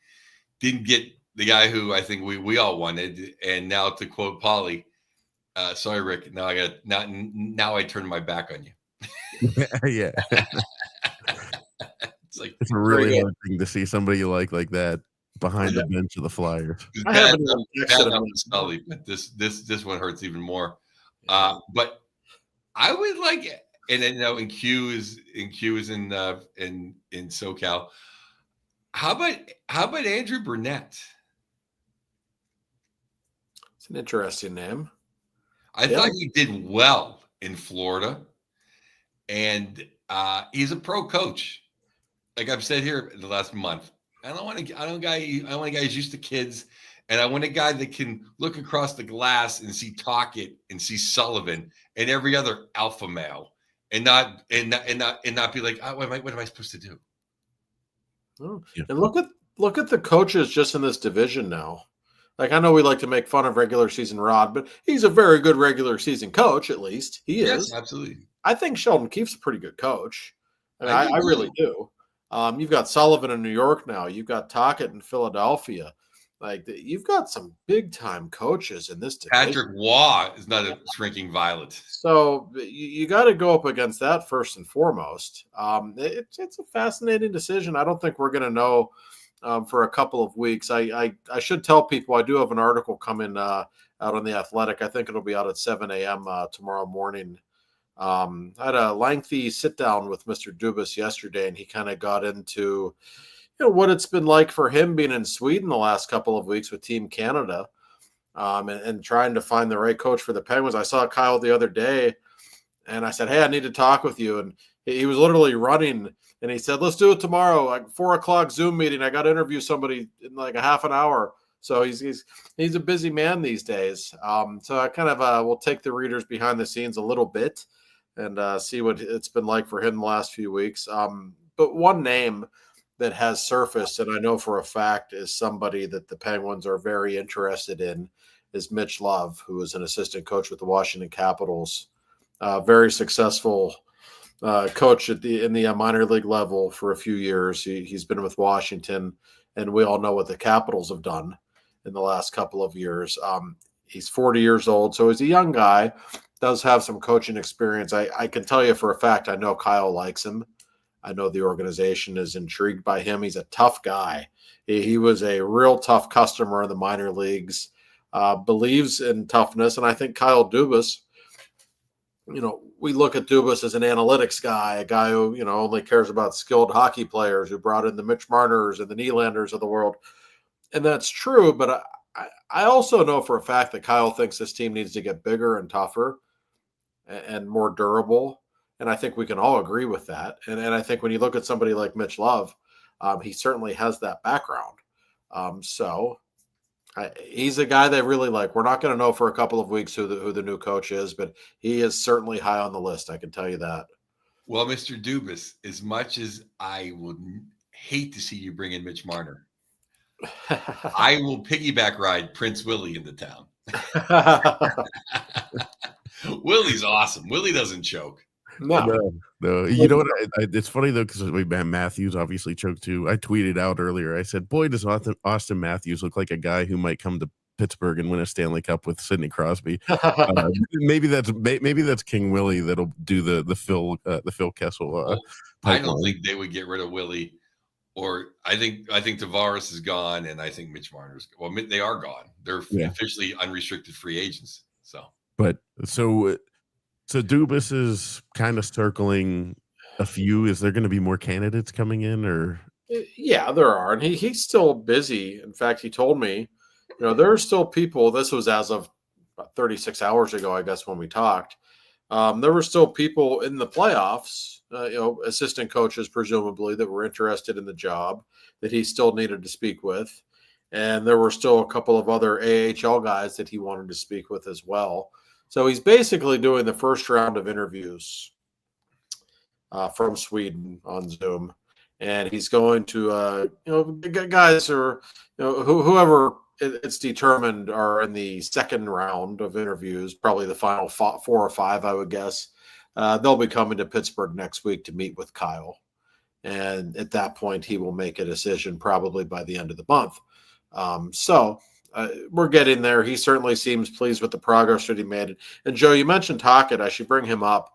didn't get the guy who I think we all wanted, and now to quote Paulie, sorry Rick, now I turn my back on you. Yeah, it's a really hard thing to see somebody you like that behind the bench of the Flyers. Bad Sully, but this one hurts even more. But I would like it. And then in Q is in SoCal. How about Andrew Burnett? It's an interesting name. I thought he did well in Florida, and he's a pro coach. Like I've said here in the last month, I want a guy who's used to kids, and I want a guy that can look across the glass and see Tocchet and see Sullivan and every other alpha male. And not be like, what am I supposed to do? Oh. Yeah. And look at the coaches just in this division now. Like I know we like to make fun of regular season Rod, but he's a very good regular season coach. At least he is. Yes, absolutely. I think Sheldon Keefe's a pretty good coach. I really do. You've got Sullivan in New York now. You've got Tocchet in Philadelphia. Like you've got some big time coaches in this division. Patrick Waugh is not a shrinking violet. So you got to go up against that first and foremost. It's a fascinating decision. I don't think we're going to know for a couple of weeks. I should tell people I do have an article coming out on The Athletic. I think it'll be out at 7 a.m. Tomorrow morning I had a lengthy sit down with Mr. Dubas yesterday, and he kind of got into what it's been like for him being in Sweden the last couple of weeks with Team Canada, and trying to find the right coach for the Penguins. I saw Kyle the other day, and I said, "Hey, I need to talk with you." And he was literally running, and he said, "Let's do it tomorrow, like 4:00 Zoom meeting. I got to interview somebody in like a half an hour." So he's a busy man these days. So I kind of will take the readers behind the scenes a little bit and see what it's been like for him the last few weeks. But one name that has surfaced, and I know for a fact is somebody that the Penguins are very interested in, is Mitch Love, who is an assistant coach with the Washington Capitals. Very successful coach in the minor league level for a few years. He's been with Washington, and we all know what the Capitals have done in the last couple of years. He's 40 years old, so he's a young guy, does have some coaching experience. I can tell you for a fact, I know Kyle likes him. I know the organization is intrigued by him. He's a tough guy. He was a real tough customer in the minor leagues, believes in toughness, and I think Kyle Dubas, we look at Dubas as an analytics guy, a guy who, only cares about skilled hockey players, who brought in the Mitch Marners and the Nylanders of the world. And that's true, but I also know for a fact that Kyle thinks this team needs to get bigger and tougher and more durable. And I think we can all agree with that. And I think when you look at somebody like Mitch Love, he certainly has that background. He's a guy they really like. We're not going to know for a couple of weeks who the new coach is, but he is certainly high on the list. I can tell you that. Well, Mr. Dubas, as much as I would hate to see you bring in Mitch Marner, I will piggyback ride Prince Willie into town. Willie's awesome. Willie doesn't choke. No. You know what? It's funny though, because Matthews obviously choked too. I tweeted out earlier. I said, "Boy, does Austin Matthews look like a guy who might come to Pittsburgh and win a Stanley Cup with Sidney Crosby." Maybe that's King Willie that'll do the Phil Kessel. I don't think they would get rid of Willie. Or I think Tavares is gone, and I think Mitch Marner's they are gone. They're officially unrestricted free agents. So Dubas is kind of circling a few. Is there going to be more candidates coming in, or? Yeah, there are, and he's still busy. In fact, he told me, there are still people. This was as of about 36 hours ago, I guess, when we talked. There were still people in the playoffs, assistant coaches presumably, that were interested in the job that he still needed to speak with. And there were still a couple of other AHL guys that he wanted to speak with as well. So he's basically doing the first round of interviews from Sweden on Zoom. And he's going to, guys or whoever it's determined are in the second round of interviews, probably the final 4 or 5, I would guess. They'll be coming to Pittsburgh next week to meet with Kyle. And at that point, he will make a decision probably by the end of the month. We're getting there. He certainly seems pleased with the progress that he made. And Joe, you mentioned Tocchet. I should bring him up.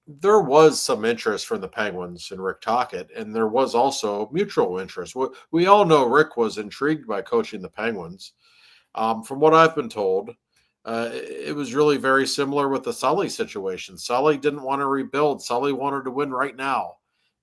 There was some interest from the Penguins in Rick Tocchet, and there was also mutual interest. We all know Rick was intrigued by coaching the Penguins. From what I've been told, it was really very similar with the Sully situation. Sully didn't want to rebuild. Sully wanted to win right now.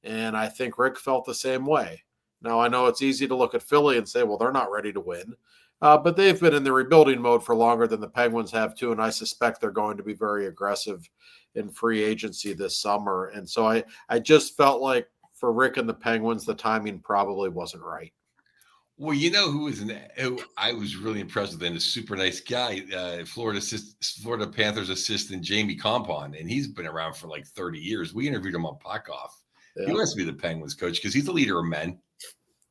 And I think Rick felt the same way. Now, I know it's easy to look at Philly and say, well, they're not ready to win. But they've been in the rebuilding mode for longer than the Penguins have too, and I suspect they're going to be very aggressive in free agency this summer. And so I just felt like for Rick and the Penguins, the timing probably wasn't right. Well, who I was really impressed with, and a super nice guy, Florida Panthers assistant Jamie Compon, and he's been around for like 30 years. We interviewed him on Puckoff. Yeah. He wants to be the Penguins coach because he's the leader of men.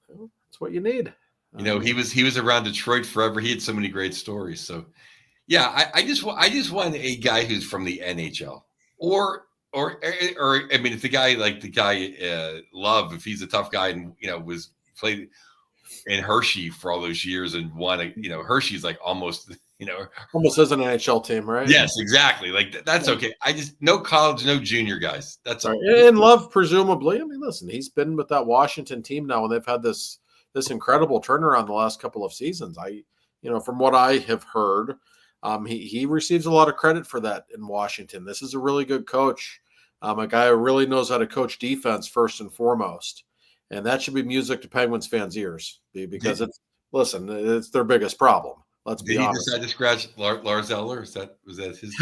That's what you need. He was around Detroit forever. He had so many great stories. So, yeah, I just want a guy who's from the NHL, or I mean, if the guy Love, if he's a tough guy and was played in Hershey for all those years and won Hershey's like almost as an NHL team, right? Yes, exactly. Like that's okay. No college, no junior guys. That's all. Right. And Love, presumably, I mean, listen, he's been with that Washington team now, and they've had this incredible turnaround the last couple of seasons. From what I have heard, He receives a lot of credit for that in Washington. This is a really good coach, a guy who really knows how to coach defense first and foremost, and that should be music to Penguins fans' ears because it's their biggest problem. Let's be honest. Did he decide to scratch Lars Eller? Was that his?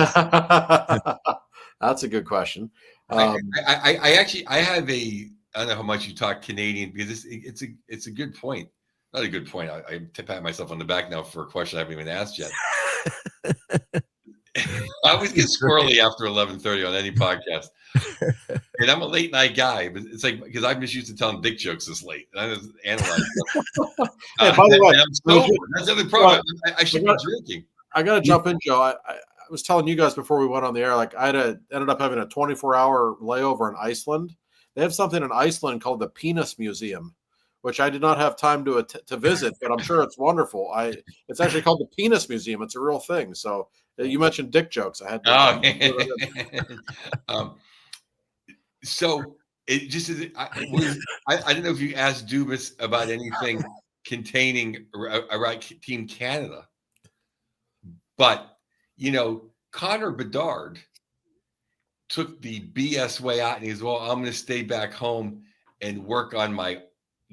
That's a good question. I have I don't know how much you talk Canadian because it's a good point. Not a good point. I pat myself on the back now for a question I haven't even asked yet. I always get squirrely after 11:30 on any podcast, and I'm a late night guy. But it's like because I'm just used to telling dick jokes this late, and I just analyze. Hey, by the way, I'm sober. That's the other problem. I should be drinking. I got to jump in, Joe. I was telling you guys before we went on the air, like I ended up having a 24-hour layover in Iceland. They have something in Iceland called the Penis Museum, which I did not have time to visit, but I'm sure it's wonderful. It's actually called the Penis Museum. It's a real thing. So you mentioned dick jokes. I had to. So it just is. I don't know if you asked Dubas about anything containing around Team Canada, but Connor Bedard took the BS way out, and he's I'm going to stay back home and work on my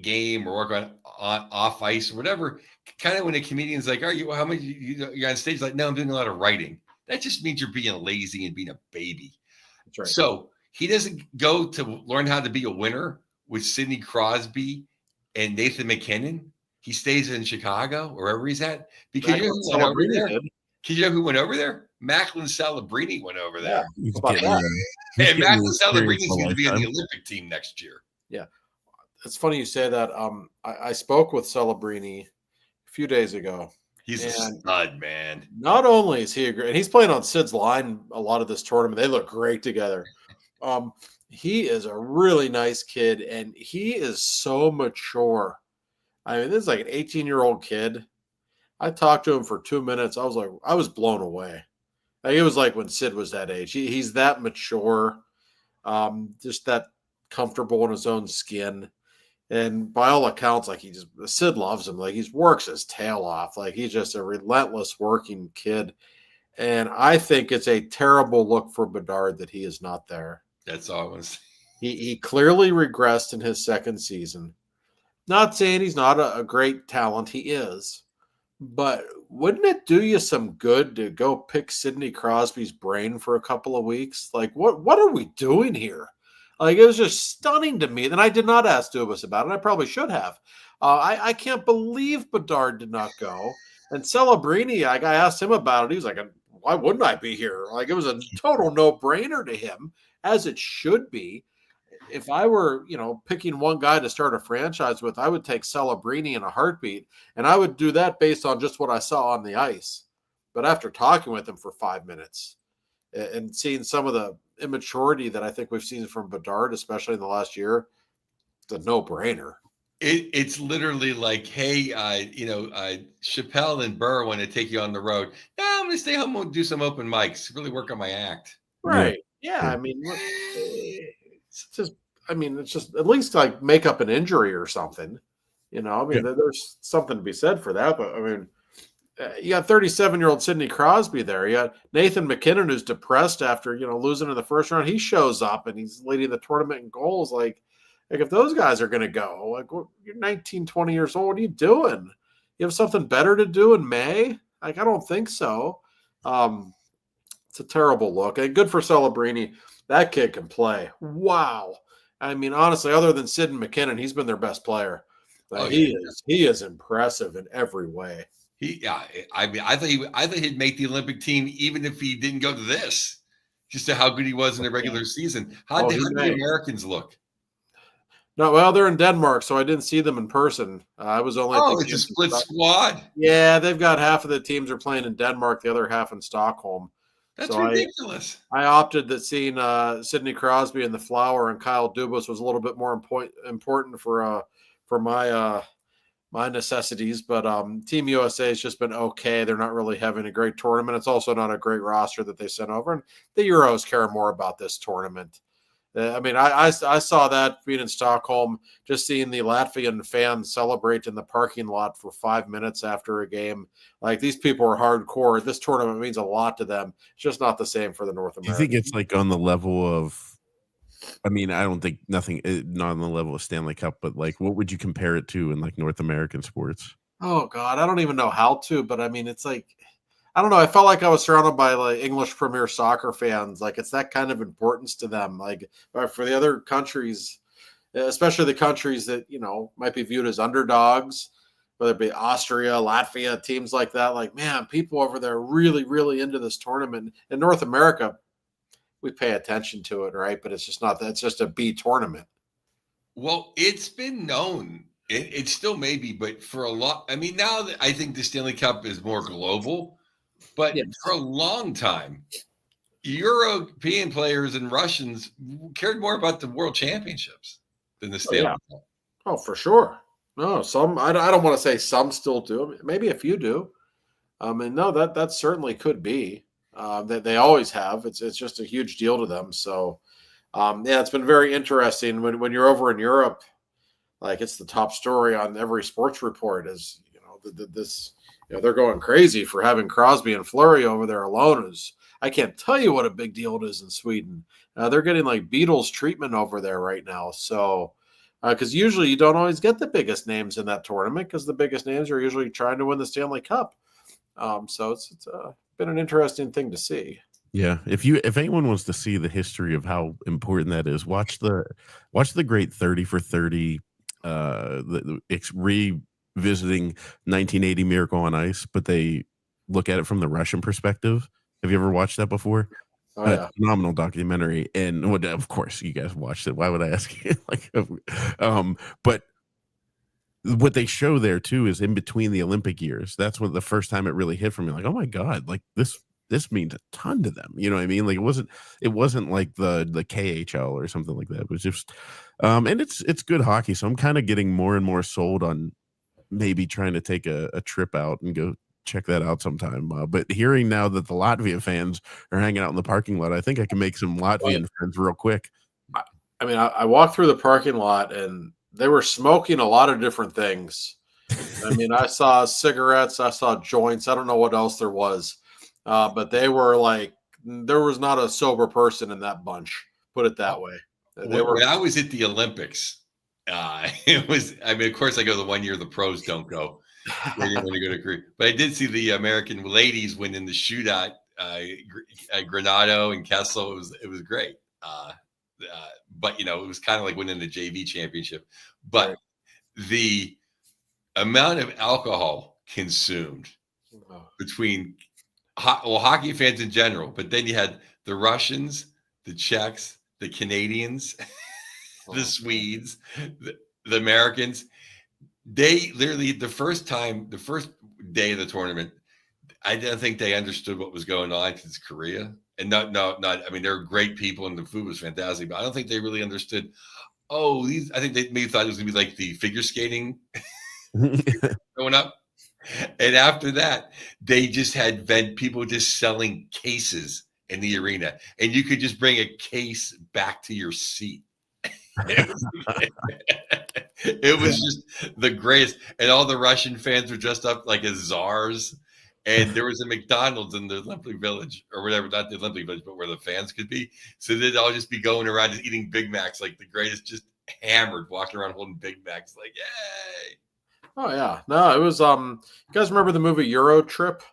game or work on off ice or whatever. Kind of when a comedian's like, "Are you? How much you're on stage?" Like, no, I'm doing a lot of writing. That just means you're being lazy and being a baby. That's right. So he doesn't go to learn how to be a winner with Sidney Crosby and Nathan McKinnon. He stays in Chicago, wherever he's at, because you know who went over there? Macklin Celebrini went over there. Yeah. And Macklin Celebrini is going to be on the Olympic team next year. Yeah. It's funny you say that. I spoke with Celebrini a few days ago. He's a stud, man. Not only is he a great, and he's playing on Sid's line a lot of this tournament. They look great together. He is a really nice kid, and he is so mature. I mean, this is like an 18-year-old kid. I talked to him for 2 minutes. I was blown away. It was like when Sid was that age. He's that mature, just that comfortable in his own skin. And by all accounts, like Sid loves him. Like he works his tail off. Like he's just a relentless working kid. And I think it's a terrible look for Bedard that he is not there. That's all I want to say. He clearly regressed in his second season. Not saying he's not a great talent. He is. But wouldn't it do you some good to go pick Sidney Crosby's brain for a couple of weeks? Like, what are we doing here? Like, it was just stunning to me. Then I did not ask Dubas about it. I probably should have. I can't believe Bedard did not go. And Celebrini, I asked him about it. He was like, why wouldn't I be here? Like, it was a total no-brainer to him, as it should be. If I were, picking one guy to start a franchise with, I would take Celebrini in a heartbeat, and I would do that based on just what I saw on the ice. But after talking with him for 5 minutes and seeing some of the immaturity that I think we've seen from Bedard, especially in the last year, it's a no-brainer. It's literally like, hey, Chappelle and Burr want to take you on the road. No, I'm going to stay home and do some open mics, really work on my act. Right. Yeah. I mean, it's just at least like make up an injury or something, there's something to be said for that. But I mean, you got 37-year-old Sidney Crosby there. You got Nathan McKinnon, who's depressed after, losing in the first round. He shows up and he's leading the tournament in goals. Like if those guys are going to go, like you're 19, 20 years old, what are you doing? You have something better to do in May? Like, I don't think so. It's a terrible look. And good for Celebrini. That kid can play. Wow. I mean, honestly, other than Sid and McKinnon, he's been their best player. He is impressive in every way. I thought he'd make the Olympic team even if he didn't go to this, just to how good he was in the regular season. How did the Americans look? No, well, they're in Denmark, so I didn't see them in person. I was only. It's a split squad. Yeah, they've got half of the teams are playing in Denmark, the other half in Stockholm. That's ridiculous. I opted that seeing Sidney Crosby and the Flower and Kyle Dubas was a little bit more important for my necessities. But Team USA has just been okay. They're not really having a great tournament. It's also not a great roster that they sent over. And the Euros care more about this tournament. I mean, I saw that being in Stockholm, just seeing the Latvian fans celebrate in the parking lot for 5 minutes after a game. Like, these people are hardcore. This tournament means a lot to them. It's just not the same for the North Do you think Americans. it's like on the level of, I mean, I don't think not on the level of Stanley Cup, but like, what would you compare it to in like North American sports? Oh God, I don't even know how to, but I mean, it's like, I don't know. I felt like I was surrounded by like English Premier Soccer fans. Like, it's that kind of importance to them. Like, for the other countries, especially the countries that, might be viewed as underdogs, whether it be Austria, Latvia, teams like that. Like, man, people over there are really, really into this tournament. In North America, we pay attention to it, right? But it's just not that. It's just a B tournament. Well, it's been known. It still may be, but for a lot, I mean, now that I think the Stanley Cup is more global, but Yes. for a long time, European players and Russians cared more about the World Championships than the Stanley Cup. Oh, for sure. No, some, I don't want to say some still do. Maybe a few do. And no, that certainly could be. That they always have. It's just a huge deal to them. So, yeah, it's been very interesting when you're over in Europe. Like, it's the top story on every sports report. Is this they're going crazy for having Crosby and Fleury over there alone. I can't tell you what a big deal it is in Sweden. They're getting like Beatles treatment over there right now. So, because usually you don't always get the biggest names in that tournament because the biggest names are usually trying to win the Stanley Cup. So it's been an interesting thing to see. Yeah, if anyone wants to see the history of how important that is, watch the great 30 for 30, it's revisiting 1980 Miracle on Ice, but they look at it from the Russian perspective. Have you ever watched that before? Oh yeah, Phenomenal documentary, and of course you guys watched it. Why would I ask you? But what they show there too is in between the Olympic years. That's when the first time it really hit for me. Like, oh my God, like this means a ton to them. You know what I mean? Like, it wasn't like the KHL or something like that. It was just, and it's good hockey. So I'm kind of getting more and more sold on maybe trying to take a trip out and go check that out sometime. But hearing now that the Latvia fans are hanging out in the parking lot, I think I can make some Latvian friends real quick. I mean, I walked through the parking lot and they were smoking a lot of different things. I mean, I saw cigarettes, I saw joints. I don't know what else there was, but they were like, there was not a sober person in that bunch. Put it that way. When I was at the Olympics, it was. I mean, of course, I go the 1 year the pros don't go. They didn't want to go to Greece, but I did see the American ladies win in the shootout. Granado and Kessel. It was great. But it was kind of like winning the JV championship. But Right. the amount of alcohol consumed between hockey fans in general, but then you had the Russians, the Czechs, the Canadians, the Swedes, the Americans. They literally the first day of the tournament, I don't think they understood what was going on because it's Korea. And not. I mean, they're great people, and the food was fantastic. But I don't think they really understood. Oh, I think they maybe thought it was going to be like the figure skating going up. And after that, they just had people just selling cases in the arena, and you could just bring a case back to your seat. It was just the greatest, and all the Russian fans were dressed up like as czars. And there was a McDonald's in the Olympic Village or whatever, not the Olympic Village, but where the fans could be. So they'd all just be going around just eating Big Macs, like the greatest, just hammered, walking around holding Big Macs, like, yay. Oh yeah. No, it was you guys remember the movie Euro Trip?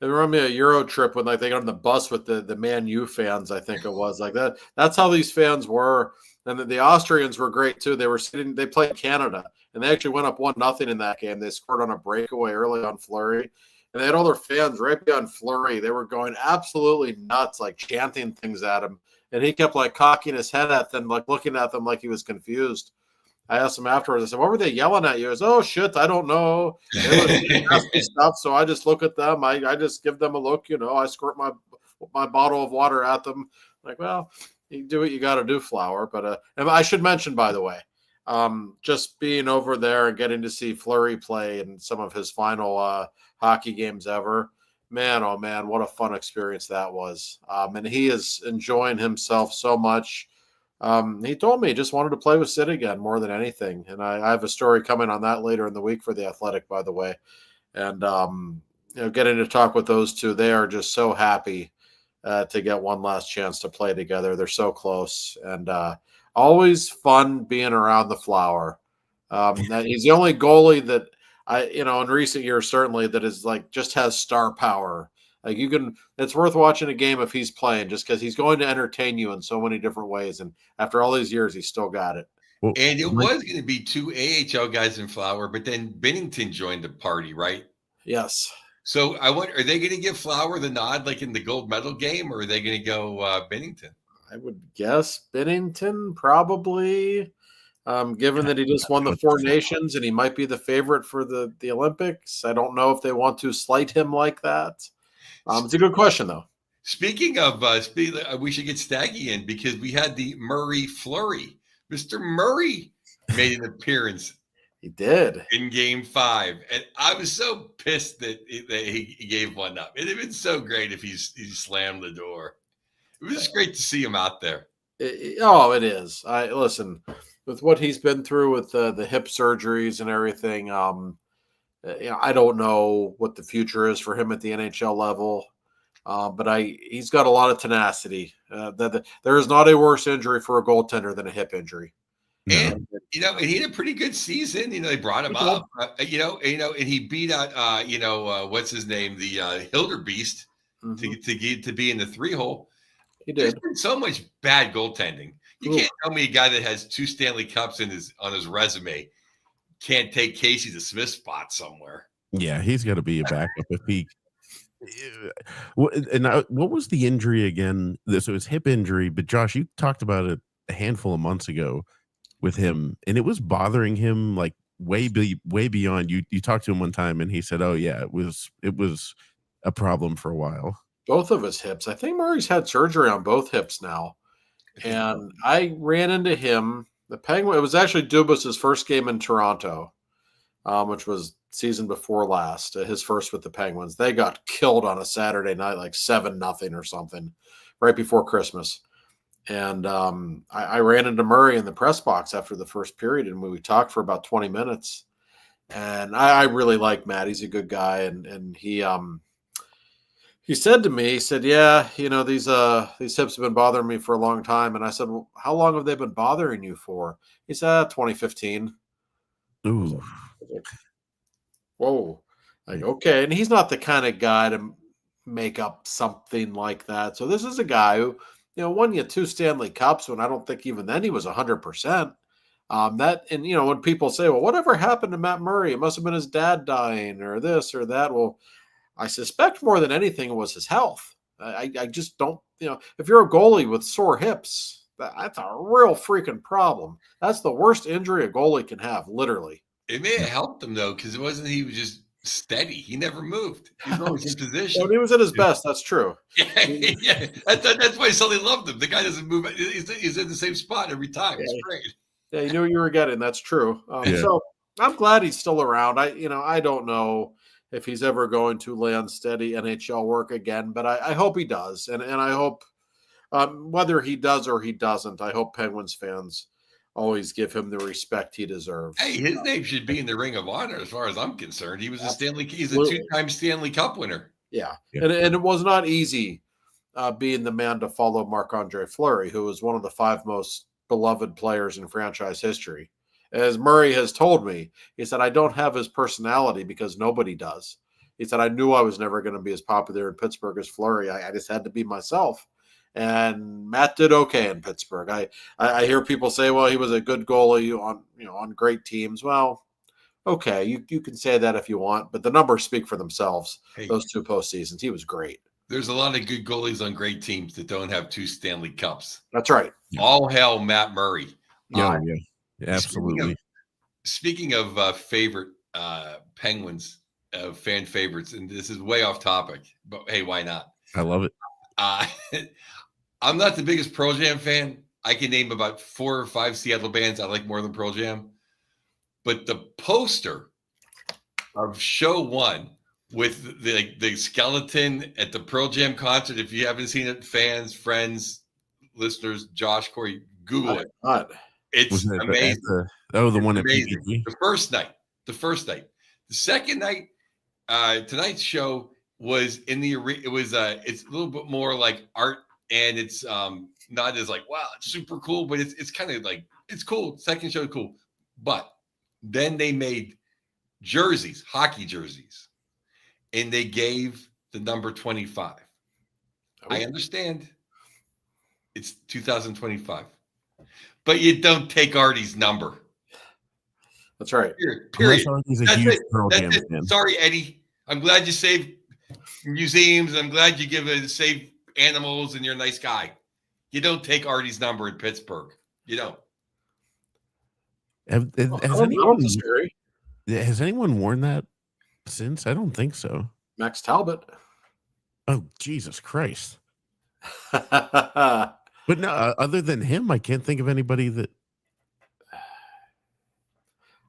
It reminded me of Euro Trip when like they got on the bus with the Man U fans, I think it was. Like that. That's how these fans were. And the Austrians were great too. They played Canada and they actually went up 1-0 in that game. They scored on a breakaway early on Fleury. And they had all their fans right beyond Fleury. They were going absolutely nuts, like chanting things at him. And he kept like cocking his head at them, like looking at them like he was confused. I asked him afterwards, I said, what were they yelling at you? He said, oh, shit, I don't know. It was nasty stuff, so I just look at them. I just give them a look, I squirt my bottle of water at them. Like, well, you do what you got to do, Flower. But and I should mention, by the way, just being over there and getting to see Fleury play in some of his final hockey games ever, man, oh man, what a fun experience that was. And he is enjoying himself so much. He told me he just wanted to play with Sid again more than anything. And I have a story coming on that later in the week for The Athletic, by the way. And, getting to talk with those two, they are just so happy to get one last chance to play together. They're so close, and always fun being around the Flower. He's the only goalie that in recent years, certainly, that is like just has star power. Like it's worth watching a game if he's playing, just because he's going to entertain you in so many different ways. And after all these years, he's still got it. Well, And it was going to be 2 AHL guys in Flower, but then Bennington joined the party, right? Yes. So I wonder, are they going to give Flower the nod like in the gold medal game, or are they going to go Bennington? I would guess Bennington, probably. Given that he just won the Four Nations and he might be the favorite for the Olympics. I don't know if they want to slight him like that. It's a good question, though. Speaking of, we should get Staggy in because we had the Murray Flurry. Mr. Murray made an appearance. He did. In Game 5. And I was so pissed that he gave one up. It'd have been so great if he slammed the door. It was just great to see him out there. It is. Listen, with what he's been through with the hip surgeries and everything, I don't know what the future is for him at the NHL level, but he's got a lot of tenacity. There is not a worse injury for a goaltender than a hip injury. And he had a pretty good season. They brought him up. And he beat out what's his name, the Hilderbeest, to be in the 3-hole. He did. There's been so much bad goaltending. You can't tell me a guy that has 2 Stanley Cups on his resume can't take Casey the Smith spot somewhere. Yeah, he's got to be a backup if he. And what was the injury again? So it was hip injury, but Josh, you talked about it a handful of months ago with him, and it was bothering him like way beyond. You talked to him one time, and he said, "Oh yeah, it was a problem for a while." Both of his hips. I think Murray's had surgery on both hips now. And I ran into him. The Penguin. It was actually Dubas's first game in Toronto, which was season before last. His first with the Penguins. They got killed on a Saturday night, like 7-0 or something, right before Christmas. And I ran into Murray in the press box after the first period, and we talked for about 20 minutes. And I really like Matt. He's a good guy, and he said to me, he said, "Yeah, these hips have been bothering me for a long time." And I said, "Well, how long have they been bothering you for?" He said, 2015. Ooh. Whoa. Like, okay. And he's not the kind of guy to make up something like that. So this is a guy who, won you 2 Stanley Cups when I don't think even then he was 100%. When people say, well, whatever happened to Matt Murray? It must have been his dad dying or this or that. Well, I suspect more than anything it was his health. I just don't, if you're a goalie with sore hips, that's a real freaking problem. That's the worst injury a goalie can have, literally. It may have helped him, though, because he was just steady. He never moved. He was always in position. When he was at his best, that's true. Yeah. That's why Sully loved him. The guy doesn't move. He's in the same spot every time. It's great. Yeah, you knew what you were getting. That's true. So I'm glad he's still around. I don't know if he's ever going to land steady NHL work again, but I hope he does. And I hope whether he does or he doesn't, I hope Penguins fans always give him the respect he deserves. Hey, his name should be in the Ring of Honor as far as I'm concerned. He's a 2-time Stanley Cup winner. Yeah. And it was not easy being the man to follow Marc-Andre Fleury, who was one of the 5 most beloved players in franchise history. As Murray has told me, he said, I don't have his personality because nobody does. He said, I knew I was never going to be as popular in Pittsburgh as Fleury. I just had to be myself. And Matt did okay in Pittsburgh. I hear people say, well, he was a good goalie on great teams. Well, okay, you can say that if you want, but the numbers speak for themselves. Hey, those 2 postseasons, he was great. There's a lot of good goalies on great teams that don't have 2 Stanley Cups. That's right. All hail Matt Murray. Yeah, absolutely. Speaking of favorite Penguins, fan favorites, and this is way off topic, but hey, why not? I love it. I'm not the biggest Pearl Jam fan. I can name about 4 or 5 Seattle bands I like more than Pearl Jam. But the poster of show 1 with the skeleton at the Pearl Jam concert, if you haven't seen it, fans, friends, listeners, Josh, Corey, Google it. God. It's amazing. The one at amazing. PPG? The first night. The second night, tonight's show was in the arena. It was it's a little bit more like art, and it's not as like, wow, it's super cool, but it's kind of like, it's cool. Second show, cool. But then they made jerseys, hockey jerseys, and they gave the number 25. I understand it's 2025, but you don't take Artie's number. That's right. Period. He's a huge Pearl Jam fan. Sorry, Eddie. I'm glad you saved museums. I'm glad you save animals, and you're a nice guy. You don't take Artie's number in Pittsburgh. You don't. Has anyone worn that since? I don't think so. Max Talbot. Oh, Jesus Christ. But no, other than him, I can't think of anybody that.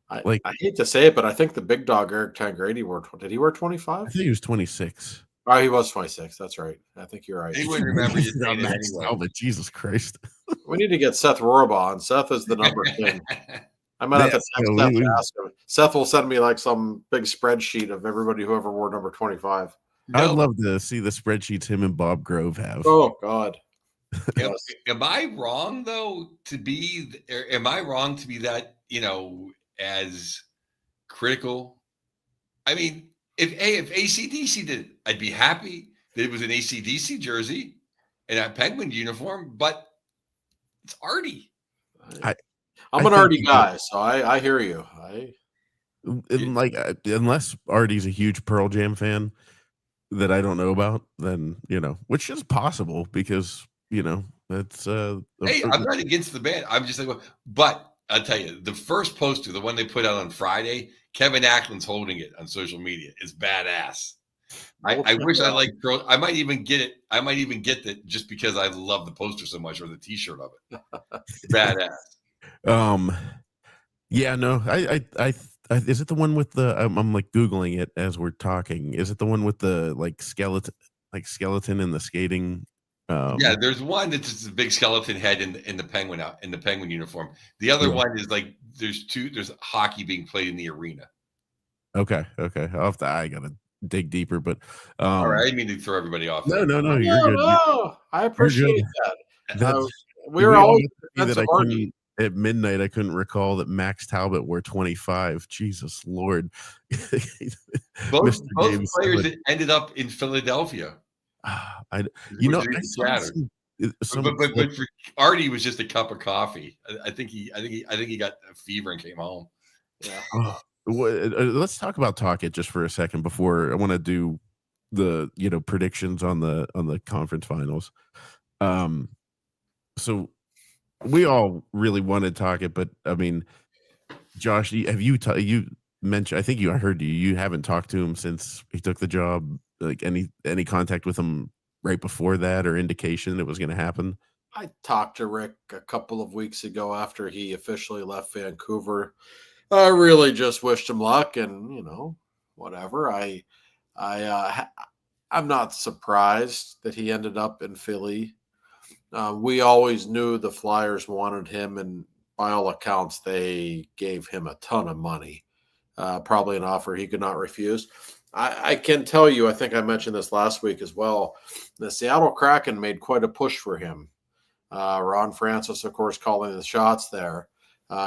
I hate to say it, but I think the big dog Eric Tangradi did he wear 25? I think he was 26. Oh, he was 26. That's right. I think you're right. He wouldn't remember you saying Max Talbot. Jesus Christ. We need to get Seth Rohrabaugh on. Seth is the number king. I might have to text Seth and ask him. Seth will send me like some big spreadsheet of everybody who ever wore number 25. I'd love to see the spreadsheets him and Bob Grove have. Oh, God. Am I wrong, though, am I wrong to be that, as critical? I mean, if AC/DC did it, I'd be happy that it was an AC/DC jersey and a Penguin uniform, but it's Artie. I'm an Artie guy, so I hear you. Unless Artie's a huge Pearl Jam fan that I don't know about, then, which is possible because, it's hey, I'm not against the band. I'm just like, but I'll tell you, the first poster, the one they put out on Friday, Kevin Ackland's holding it on social media. It's badass. I wish I liked girls. I might even get it. I might even get that just because I love the poster so much, or the T-shirt of it. Badass. Yeah, no, I is it the one with the? I'm like Googling it as we're talking. Is it the one with the skeleton in the skating? Yeah, there's one that's just a big skeleton head in the penguin uniform. The other one is like there's hockey being played in the arena. Okay. I gotta dig deeper, but all right, I didn't mean to throw everybody off. No, you're good. No, I appreciate that. We were always at midnight. I couldn't recall that Max Talbot wore 25. Jesus Lord. both players that ended up in Philadelphia. But for Artie was just a cup of coffee. I think he got a fever and came home. Yeah. Let's talk about Tocchet just for a second before I want to do the predictions on the conference finals. So we all really wanted Tocchet, but I mean, Josh, have you mentioned? I think I heard you haven't talked to him since he took the job. Like any contact with him right before that or indication it was going to happen? I talked to Rick a couple of weeks ago after he officially left Vancouver. I really just wished him luck and, whatever. I'm not surprised that he ended up in Philly. We always knew the Flyers wanted him, and by all accounts, they gave him a ton of money. Probably an offer he could not refuse. I can tell you, I think I mentioned this last week as well, the Seattle Kraken made quite a push for him. Ron Francis, of course, calling the shots there.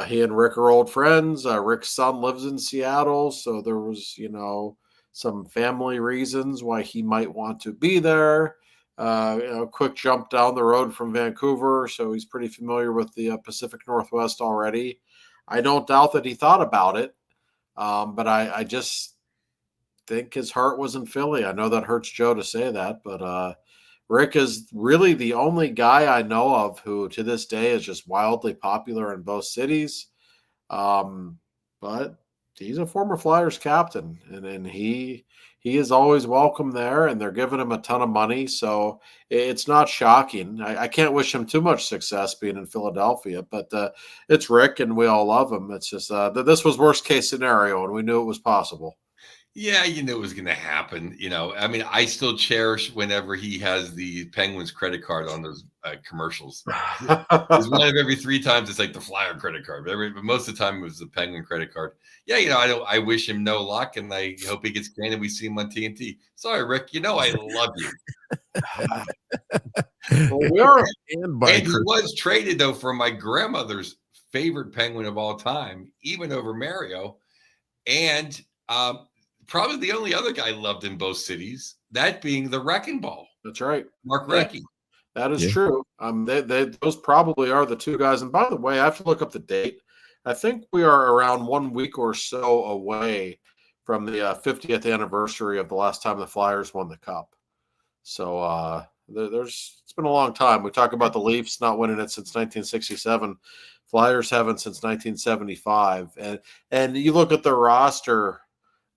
He and Rick are old friends. Rick's son lives in Seattle, so there was, some family reasons why he might want to be there. Quick jump down the road from Vancouver, so he's pretty familiar with the Pacific Northwest already. I don't doubt that he thought about it, but I just think his heart was in Philly. I know that hurts Joe to say that, but Rick is really the only guy I know of who to this day is just wildly popular in both cities. But he's a former Flyers captain, and he is always welcome there, and they're giving him a ton of money. So it's not shocking. I can't wish him too much success being in Philadelphia, but it's Rick and we all love him. It's just this was worst case scenario, and we knew it was possible. Yeah, you knew it was going to happen. I mean, I still cherish whenever he has the Penguins credit card on those commercials. It's one of every 3 times it's like the Flyer credit card, but most of the time it was the Penguin credit card. Yeah, I wish him no luck, and I hope he gets canned and we see him on TNT. Sorry, Rick, I love you. Well, we are, and he was traded though for my grandmother's favorite Penguin of all time, even over Mario, and probably the only other guy loved in both cities, that being the Wrecking Ball. That's right, Mark Recchi. That is true. Those probably are the 2 guys. And by the way, I have to look up the date. I think we are around 1 week or so away from the 50th anniversary of the last time the Flyers won the Cup. So it's been a long time. We talk about the Leafs not winning it since 1967. Flyers haven't since 1975. And you look at the roster,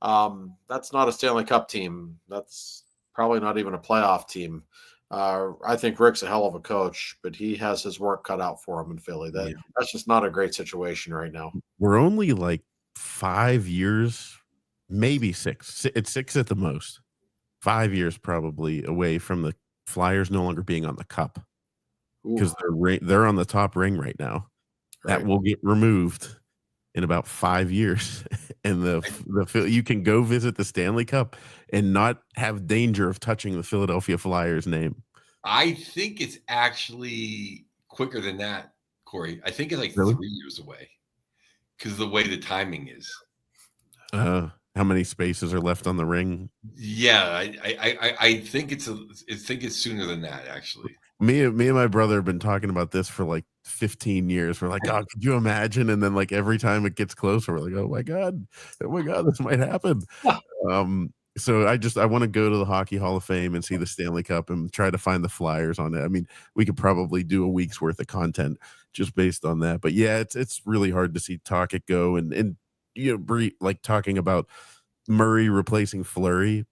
that's not a Stanley Cup team. That's probably not even a playoff team. I think Rick's a hell of a coach, but he has his work cut out for him in Philly. That's just not a great situation right now. We're only like 5 years, maybe 6. It's 6 at the most. 5 years probably away from the Flyers no longer being on the Cup, because they're on the top ring right now. Right. That will get removed in about 5 years, and you can go visit the Stanley Cup and not have danger of touching the Philadelphia Flyers name. I think it's actually quicker than that, Corey. I think it's like 3 years away, because of the way the timing is. How many spaces are left on the ring? Yeah, I think it's sooner than that, actually. Me and my brother have been talking about this for like 15 years. We're like, oh, could you imagine? And then like every time it gets closer, we're like, oh my God, this might happen. So I want to go to the Hockey Hall of Fame and see the Stanley Cup and try to find the Flyers on it. I mean, we could probably do a week's worth of content just based on that. But yeah, it's really hard to see Tocchet go and like talking about Murray replacing Fleury.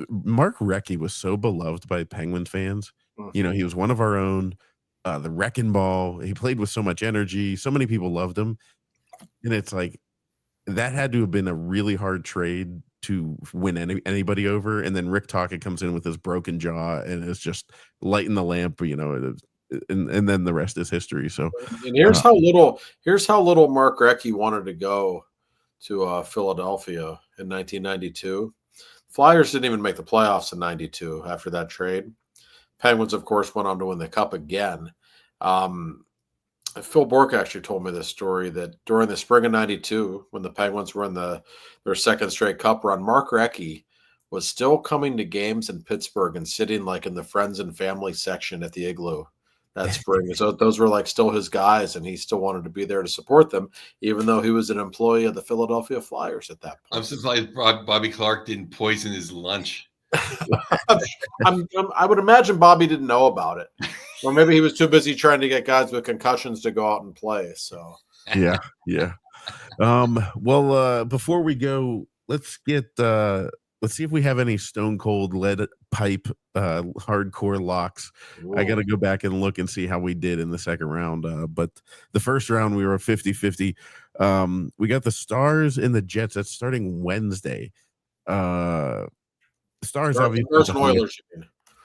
Mark Recchi was so beloved by Penguins fans. He was one of our own. The Wrecking Ball. He played with so much energy. So many people loved him. And it's like, that had to have been a really hard trade to win anybody over. And then Rick Tocchet comes in with his broken jaw and is just lighting the lamp, and then the rest is history. So, and here's how little Mark Recchi wanted to go to Philadelphia in 1992. Flyers didn't even make the playoffs in 92 after that trade. Penguins, of course, went on to win the Cup again. Phil Bourque actually told me this story that during the spring of 92, when the Penguins were in their second straight Cup run, Mark Recchi was still coming to games in Pittsburgh and sitting like in the friends and family section at the Igloo that spring. So those were like still his guys, and he still wanted to be there to support them, even though he was an employee of the Philadelphia Flyers at that point. I'm surprised Bobby Clark didn't poison his lunch. I would imagine Bobby didn't know about it, or maybe he was too busy trying to get guys with concussions to go out and play. So yeah. Well, before we go, let's see if we have any Stone Cold lead pipe hardcore locks. Ooh. I got to go back and look and see how we did in the second round. But the first round we were 50-50. We got the Stars and the Jets. That's starting Wednesday. Stars, obviously. Stars and Oilers.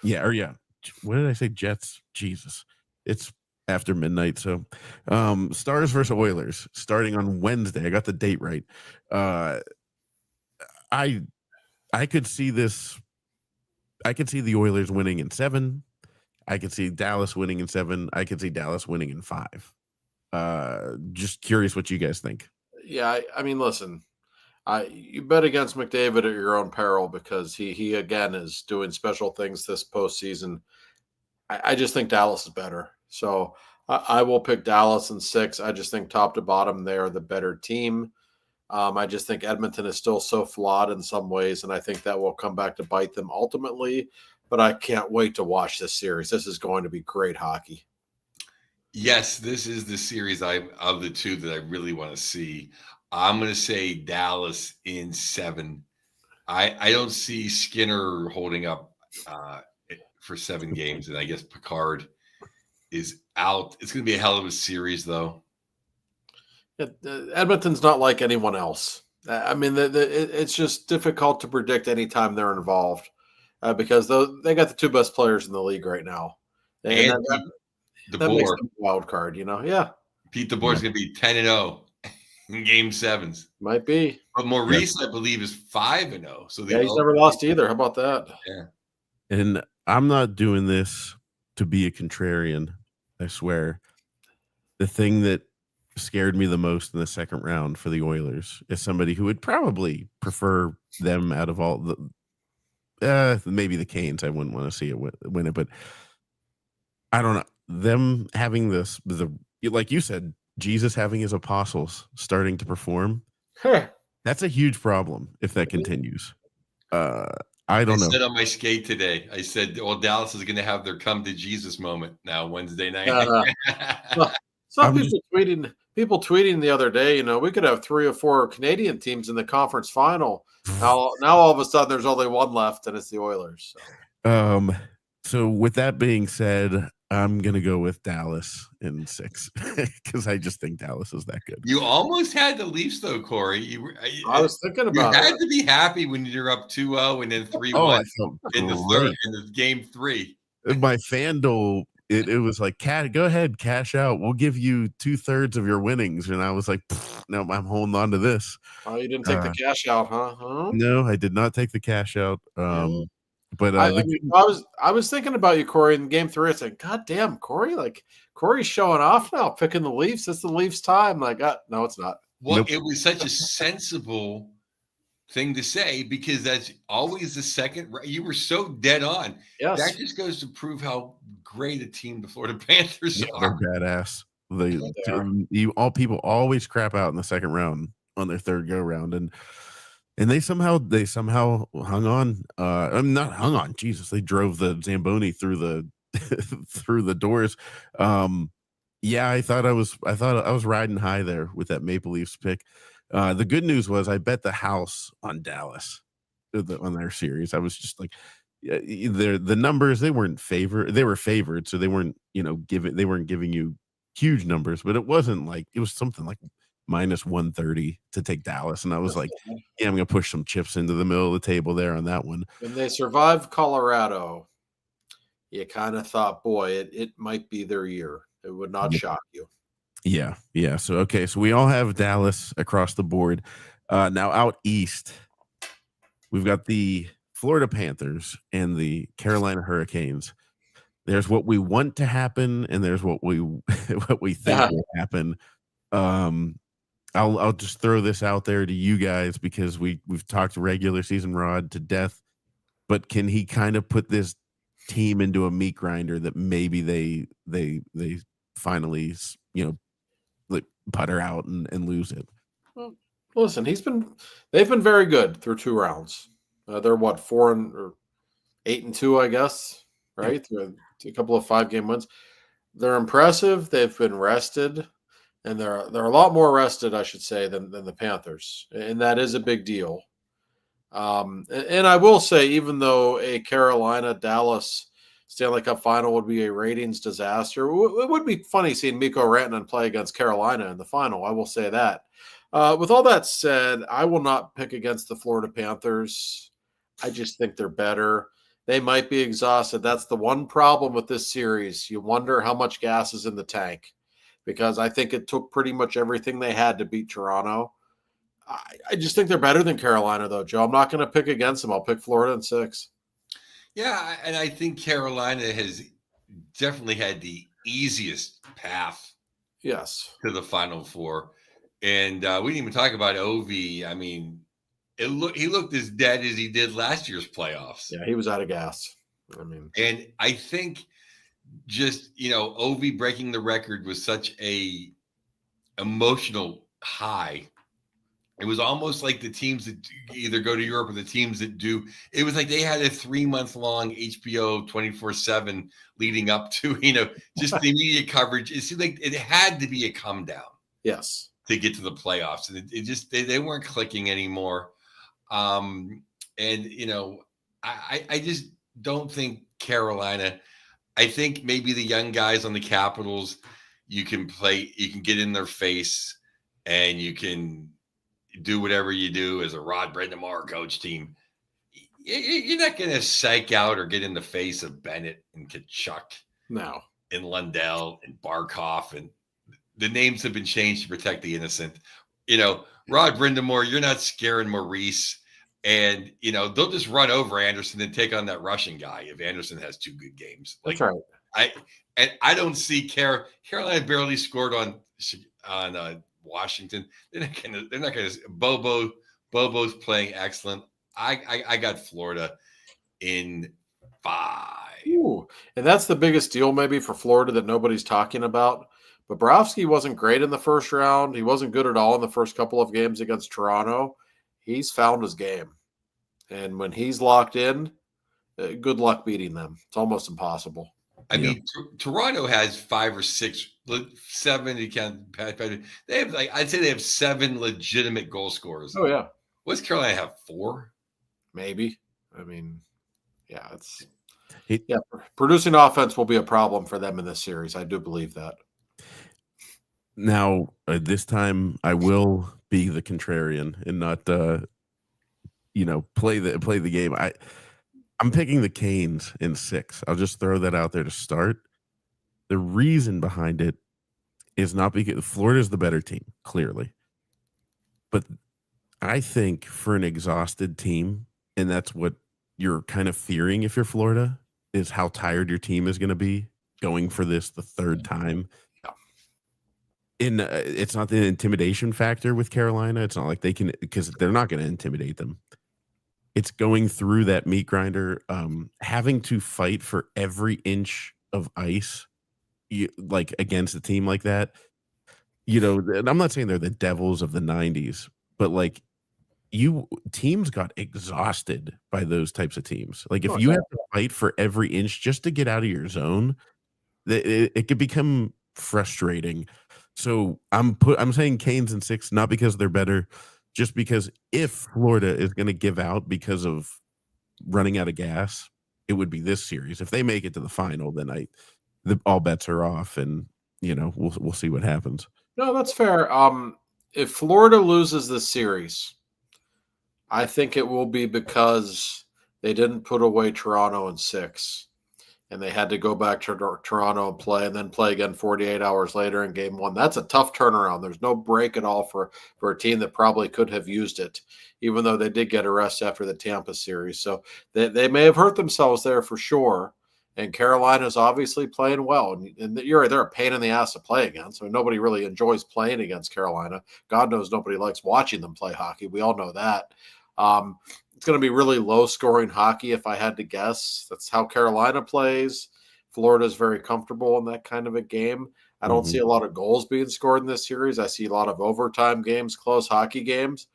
Yeah. What did I say? Jets. Jesus, it's after midnight. So, Stars versus Oilers starting on Wednesday. I got the date right. I could see this. I could see the Oilers winning in 7. I could see Dallas winning in 7. I could see Dallas winning in 5. Just curious what you guys think. Yeah, I mean, listen. You bet against McDavid at your own peril, because he again is doing special things this postseason. I just think Dallas is better. So I will pick Dallas in 6. I just think top to bottom they are the better team. I just think Edmonton is still so flawed in some ways, and I think that will come back to bite them ultimately. But I can't wait to watch this series. This is going to be great hockey. Yes, this is the series of the two that I really want to see. I'm going to say Dallas in 7. I don't see Skinner holding up for 7 games, and I guess Picard is out. It's going to be a hell of a series, though. Edmonton's not like anyone else. I mean, it's just difficult to predict anytime they're involved because they got the two best players in the league right now, and And that, Pete that makes DeBoer. them a wild card. Yeah, Pete DeBoer's going to be 10-0 in Game 7s. might be. But Maurice, I believe, is 5-0. So Yeah, he's never lost either. How about that? Yeah. And I'm not doing this to be a contrarian, I swear. The thing that scared me the most in the second round for the Oilers is somebody who would probably prefer them out of all the maybe the Canes. I wouldn't want to see it win it, but I don't know. Them having like you said, Jesus having his apostles starting to perform. That's a huge problem if that continues. I don't know. I said on my skate today, I said, well, Dallas is going to have their come to Jesus moment now Wednesday night. People tweeting the other day, we could have 3 or 4 Canadian teams in the conference final. Now all of a sudden there's only one left, and it's the Oilers. So with that being said, I'm going to go with Dallas in 6 because I just think Dallas is that good. You almost had the Leafs, though, Corey. I was thinking about it. You had to be happy when you're up 2-0 and then 3-1 in the Game 3. My FanDuel, it was like, go ahead, cash out. We'll give you 2/3 of your winnings. And I was like, no, I'm holding on to this. Oh, you didn't take the cash out, huh? No, I did not take the cash out. But I was thinking about you, Corey, in Game 3. I said, God damn, Corey, Corey's showing off now, picking the Leafs. It's the Leafs' time. No, it's not. Well, It was such a sensible thing to say because that's always the second. You were so dead on. Yes. That just goes to prove how great a team the Florida Panthers are. They're badass. People always crap out in the second round on their third go round, and they somehow hung on. I'm not hung on. Jesus, they drove the Zamboni through the through the doors. Yeah, I thought I was riding high there with that Maple Leafs pick. The good news was I bet the house on Dallas on their series. I was just like, the numbers, they weren't favored. They were favored, so they weren't giving you huge numbers, but it wasn't like it was something like minus 130 to take Dallas, and I was like, yeah, I'm gonna push some chips into the middle of the table there on that one. When they survived Colorado, you kind of thought, boy, it might be their year. It would not shock you. Yeah. So we all have Dallas across the board. Now out east, we've got the Florida Panthers and the Carolina Hurricanes. There's what we want to happen, and there's what we think will happen. I'll just throw this out there to you guys because we've talked regular season Rod to death, but can he kind of put this team into a meat grinder that maybe they finally like putter out and lose it? Well, listen, they've been very good through 2 rounds. They're what, 8-2, I guess, right? A couple of 5-game wins. They're impressive. They've been rested, and they're a lot more rested, I should say, than the Panthers, and that is a big deal. And I will say, even though a Carolina-Dallas Stanley Cup final would be a ratings disaster, it would be funny seeing Mikko Rantanen play against Carolina in the final. I will say that. With all that said, I will not pick against the Florida Panthers. I just think they're better. They might be exhausted. That's the one problem with this series. You wonder how much gas is in the tank, because I think it took pretty much everything they had to beat Toronto. I just think they're better than Carolina, though, Joe. I'm not going to pick against them. I'll pick Florida in 6. Yeah, and I think Carolina has definitely had the easiest path to the Final Four. And we didn't even talk about Ovi. I mean, he looked as dead as he did last year's playoffs. Yeah, he was out of gas. And I think just, Ovi breaking the record was such a emotional high. It was almost like the teams that either go to Europe or the teams that do. It was like they had a 3-month-long HBO 24/7 leading up to, just the media coverage. It seemed like it had to be a come down. Yes. To get to the playoffs. And it just, they weren't clicking anymore. I just don't think Carolina, I think maybe the young guys on the Capitals, you can get in their face and you can do whatever you do as a Rod Brindamore coach team, you're not going to psych out or get in the face of Bennett and Kachuk. No. And Lundell and Barkov, and the names have been changed to protect the innocent. Rod Brindamore, you're not scaring Maurice, and they'll just run over Anderson and take on that Russian guy if Anderson has 2 good games. That's right. I don't see Carolina barely scored on Washington. They're not gonna. Bobo's playing excellent. I got Florida in 5. Ooh, and that's the biggest deal maybe for Florida that nobody's talking about. Bobrovsky wasn't great in the first round. He wasn't good at all in the first couple of games against Toronto. He's found his game. And when he's locked in, good luck beating them. It's almost impossible. I mean, Toronto has 5 or 6, 7. You can't. They have I'd say they have 7 legitimate goal scorers. Oh yeah. What's Carolina have 4? Maybe. I mean, yeah, producing offense will be a problem for them in this series. I do believe that. Now, this time I will be the contrarian and not, play the game. I'm picking the Canes in 6. I'll just throw that out there to start. The reason behind it is not because Florida is the better team, clearly, but I think for an exhausted team, and that's what you're kind of fearing if you're Florida, is how tired your team is going to be going for this the 3rd time. It's not the intimidation factor with Carolina. It's not like they can, because they're not going to intimidate them. It's going through that meat grinder, having to fight for every inch of ice, against a team like that. And I'm not saying they're the Devils of the 90s, but teams got exhausted by those types of teams. If you have to fight for every inch just to get out of your zone, it could become frustrating. So I'm saying Canes in 6, not because they're better, just because if Florida is going to give out because of running out of gas, it would be this series. If they make it to the final, then all bets are off, and we'll see what happens. No, that's fair. If Florida loses this series, I think it will be because they didn't put away Toronto in 6, and they had to go back to Toronto and then play again 48 hours later in game 1. That's a tough turnaround. There's no break at all for a team that probably could have used it, even though they did get a rest after the Tampa series. So they may have hurt themselves there for sure. And Carolina's obviously playing well. And they're a pain in the ass to play against. Nobody really enjoys playing against Carolina. God knows nobody likes watching them play hockey. We all know that. It's going to be really low-scoring hockey, if I had to guess. That's how Carolina plays. Florida's very comfortable in that kind of a game. I don't see a lot of goals being scored in this series. I see a lot of overtime games, close hockey games.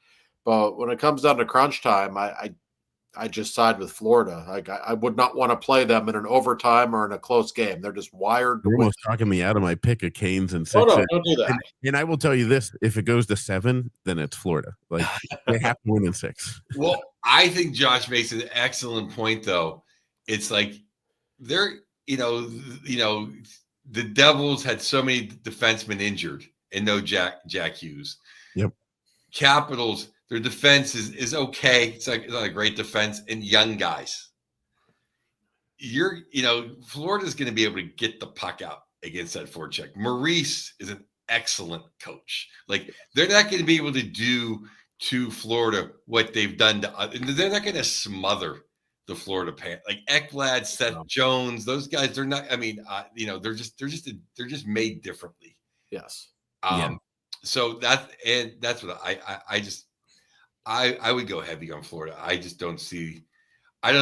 But when it comes down to crunch time, I just side with Florida. I would not want to play them in an overtime or in a close game. They're just wired to You're win. almost talking me out of my pick of Canes and 6. Oh, no, don't do that. And I will tell you this: if it goes to 7, then it's Florida. They have to win in 6. Well, I think Josh makes an excellent point, though. It's they're, the Devils had so many defensemen injured and no Jack Hughes. Yep. Capitals, their defense is okay. It's not a great defense, and young guys. Florida's going to be able to get the puck out against that forecheck. Maurice is an excellent coach. They're not going to be able to do to Florida what they've done to. They're not going to smother the Florida Ekblad, Seth Jones. Those guys, they're not. I mean, they're just made differently. Yes. So that's what I would go heavy on Florida. I just don't see. I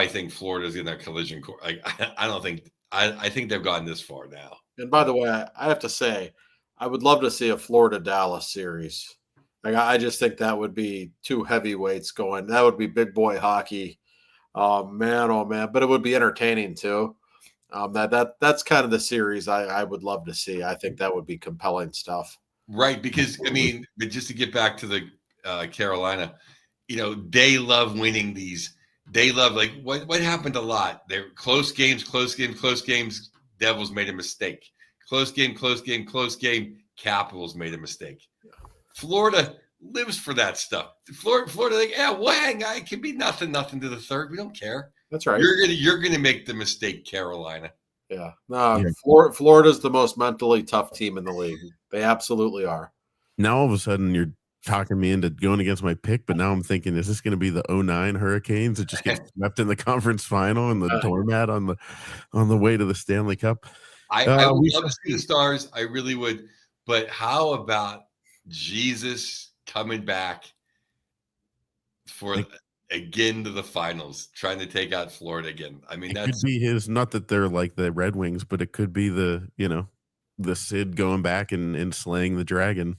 think Florida's in that collision course. I think they've gotten this far now. And by the way, I have to say, I would love to see a Florida-Dallas series. I just think that would be 2 heavyweights going. That would be big boy hockey. Oh man! But it would be entertaining too. That's kind of the series I would love to see. I think that would be compelling stuff. Right, because but just to get back to the Carolina, they love winning these. They love what happened a lot. They're close games. Devils made a mistake. Close game. Capitals made a mistake. Florida lives for that stuff. Florida, like, yeah, Wang, I can be nothing to the third. We don't care. That's right. You're gonna make the mistake, Carolina. Yeah. No, Florida's the most mentally tough team in the league. They absolutely are. Now all of a sudden you're talking me into going against my pick, but now I'm thinking, is this going to be the 09 Hurricanes that just get swept in the conference final and the doormat on the way to the Stanley Cup? I would love to see the Stars. I really would. But how about Jesus coming back again to the finals, trying to take out Florida again? I mean, that could be his. Not that they're like the Red Wings, but it could be the Sid going back and slaying the dragon.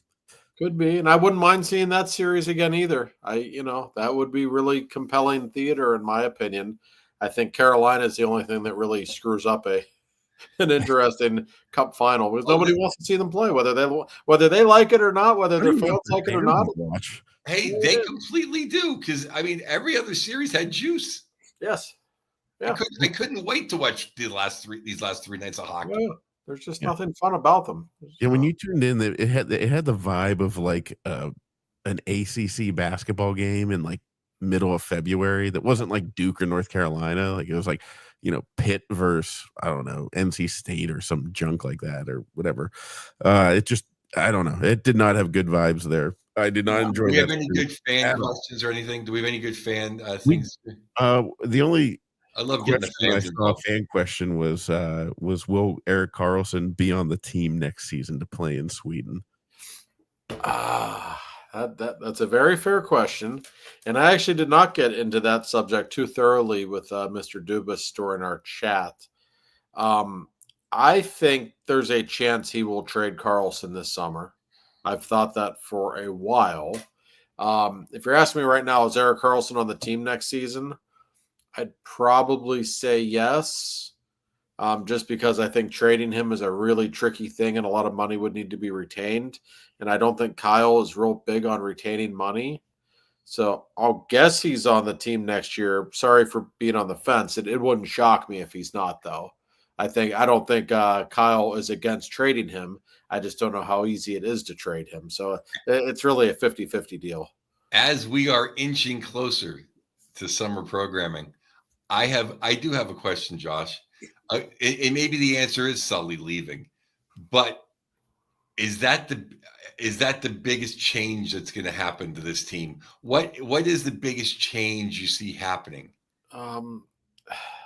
Could be, and I wouldn't mind seeing that series again either. That would be really compelling theater, in my opinion. I think Carolina is the only thing that really screws up an interesting Cup final because nobody wants to see them play, whether they like it or not, whether their fans like it or not. Hey, they completely do, because I mean, every other series had juice. Yes, yeah. I couldn't wait to watch these last 3 nights of hockey. Yeah. There's just nothing fun about them. When you tuned in, it had the vibe of like an ACC basketball game in like middle of February. That wasn't like Duke or North Carolina. Like it was like Pitt versus I don't know NC State or some junk like that or whatever. It just I don't know. It did not have good vibes there. I did not enjoy. Do we have any good fan questions or anything? Do we have any good fan things? The only. I love getting the fans involved. Fan question was will Erik Karlsson be on the team next season to play in Sweden? That's a very fair question, and I actually did not get into that subject too thoroughly with Mr. Dubas during our chat. I think there's a chance he will trade Karlsson this summer. I've thought that for a while. If you're asking me right now, is Erik Karlsson on the team next season? I'd probably say yes, just because I think trading him is a really tricky thing and a lot of money would need to be retained. And I don't think Kyle is real big on retaining money. So I'll guess he's on the team next year. Sorry for being on the fence. It wouldn't shock me if he's not, though. I don't think Kyle is against trading him. I just don't know how easy it is to trade him. So it's really a 50-50 deal. As we are inching closer to summer programming, I do have a question, Josh. And maybe the answer is Sully leaving, but is that the biggest change that's going to happen to this team? What is the biggest change you see happening? Or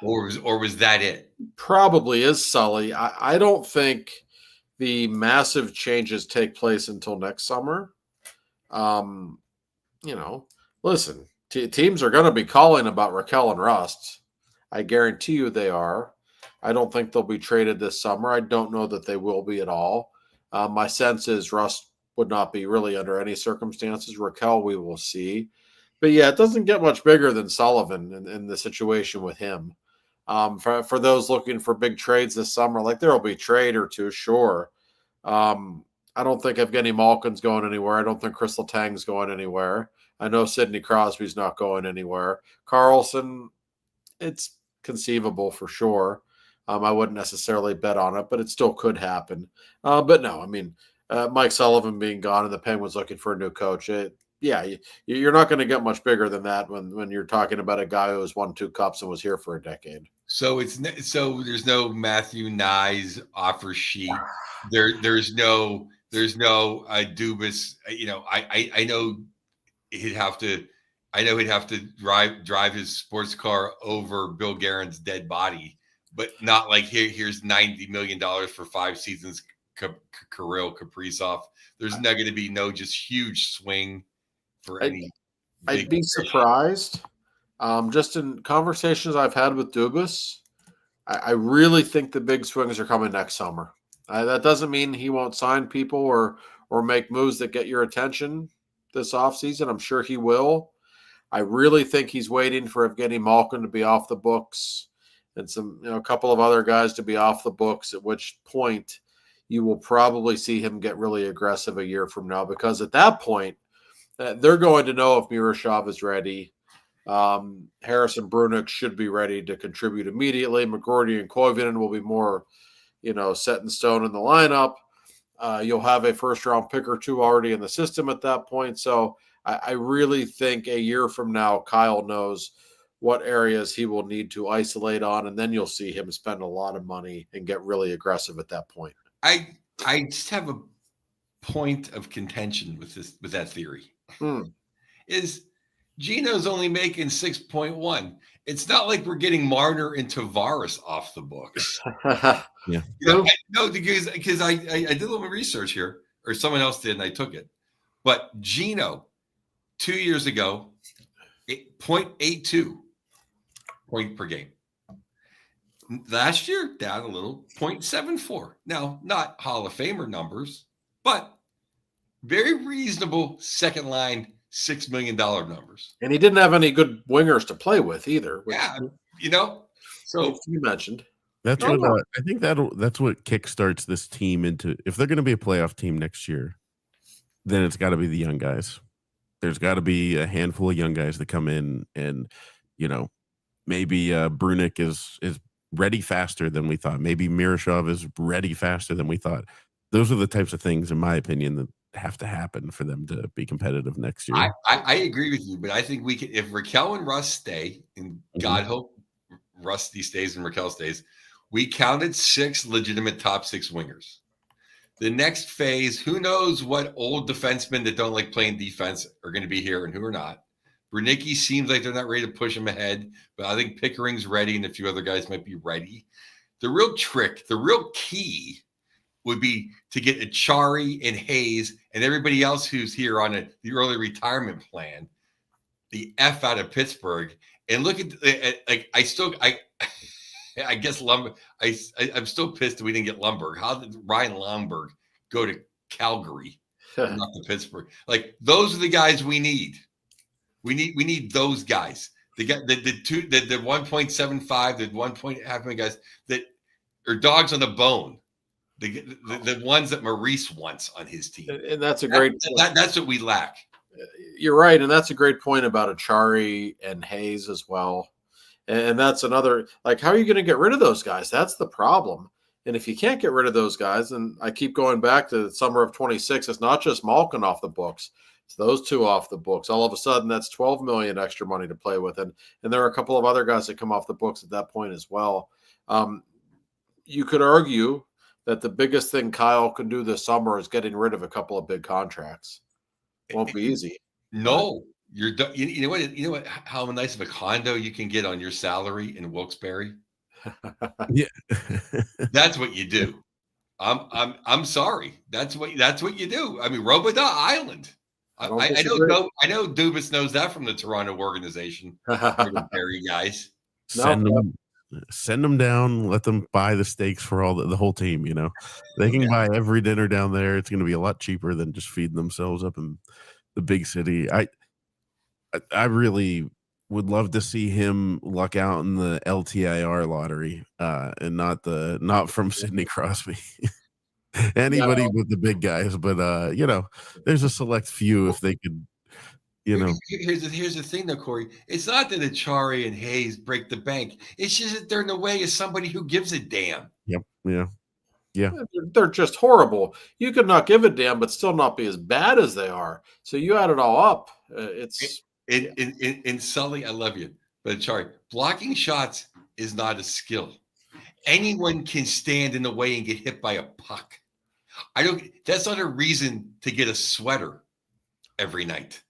was that it? Probably is Sully. I don't think the massive changes take place until next summer. Listen. Teams are going to be calling about Raquel and Rust. I guarantee you they are. I don't think they'll be traded this summer. I don't know that they will be at all. My sense is Rust would not be really under any circumstances. Raquel, we will see. But yeah, it doesn't get much bigger than Sullivan in the situation with him. For those looking for big trades this summer, like there will be a trade or two, sure. I don't think Evgeny Malkin's going anywhere. I don't think Crystal Tang's going anywhere. I know Sidney Crosby's not going anywhere. Karlsson, it's conceivable for sure. I wouldn't necessarily bet on it, but it still could happen. But no, I mean, Mike Sullivan being gone and the Penguins looking for a new coach. You're not going to get much bigger than that when you're talking about a guy who has won 2 cups and was here for a decade. So there's no Matthew Nyes offer sheet. There's no Dubas. I know he'd have to drive his sports car over Bill Guerin's dead body, but not like here's $90 million for 5 seasons. Kirill Kaprizov. There's not going to be no just huge swing for any. I'd be surprised. Just in conversations I've had with Dubas, I really think the big swings are coming next summer. That doesn't mean he won't sign people or make moves that get your attention this offseason. I'm sure he will. I really think he's waiting for Evgeny Malkin to be off the books and a couple of other guys to be off the books, at which point you will probably see him get really aggressive a year from now, because at that point, they're going to know if Miroshov is ready. Harrison Brunick should be ready to contribute immediately. McGroarty and Koivunen will be more, set in stone in the lineup. You'll have a first-round pick or two already in the system at that point. So I really think a year from now, Kyle knows what areas he will need to isolate on, and then you'll see him spend a lot of money and get really aggressive at that point. I just have a point of contention with that theory. Is Gino's only making 6.1. It's not like we're getting Marner and Tavares off the books. Yeah. No, because I did a little research here, or someone else did, and I took it. But Gino, 2 years ago, 0.82 point per game. Last year, down a little, 0.74. Now, not Hall of Famer numbers, but very reasonable second line $6 million numbers. And he didn't have any good wingers to play with either. So you mentioned. That's what I think that's what kickstarts this team into. If they're going to be a playoff team next year, then it's got to be the young guys. There's got to be a handful of young guys that come in, and maybe Brunick is ready faster than we thought. Maybe Miroshov is ready faster than we thought. Those are the types of things, in my opinion, that have to happen for them to be competitive next year. I agree with you, but I think we can, if Raquel and Russ stay, and God hope Rusty stays and Raquel stays, we counted 6 legitimate top 6 wingers. The next phase, who knows what old defensemen that don't like playing defense are going to be here and who are not. Brunicki seems like they're not ready to push him ahead, but I think Pickering's ready and a few other guys might be ready. The real trick, the real key would be to get Achari and Hayes and everybody else who's here on the early retirement plan, the F out of Pittsburgh, and look at I guess I'm still pissed that we didn't get Lundberg. How did Ryan Lundberg go to Calgary, not to Pittsburgh? Like, those are the guys we need. We need those guys. The 1.75, the 1.5 million guys that are dogs on the bone. The ones that Maurice wants on his team. And that's a great that's what we lack. You're right, and that's a great point about Achari and Hayes as well. And that's another, like, how are you going to get rid of those guys? That's the problem. And if you can't get rid of those guys, and I keep going back to the summer of 26, it's not just Malkin off the books. It's those two off the books. All of a sudden, that's $12 million extra money to play with. And there are a couple of other guys that come off the books at that point as well. You could argue that the biggest thing Kyle can do this summer is getting rid of a couple of big contracts. It won't be easy. No. You know what? How nice of a condo you can get on your salary in Wilkes-Barre. Yeah, that's what you do. I'm sorry. That's what you do. I mean, Robidas Island. I know Dubas knows that from the Toronto organization. Barry guys, send them down. Let them buy the steaks for all the whole team. They can buy every dinner down there. It's going to be a lot cheaper than just feeding themselves up in the big city. I really would love to see him luck out in the LTIR lottery, and not from Sidney Crosby. Anybody with the big guys, but there's a select few if they could. Here's the thing, though, Corey. It's not that Achari and Hayes break the bank. It's just that they're in the way of somebody who gives a damn. Yep. Yeah. They're just horrible. You could not give a damn, but still not be as bad as they are. So you add it all up. It's. In Sully, I love you, but Achari, blocking shots is not a skill. Anyone can stand in the way and get hit by a puck. That's not a reason to get a sweater every night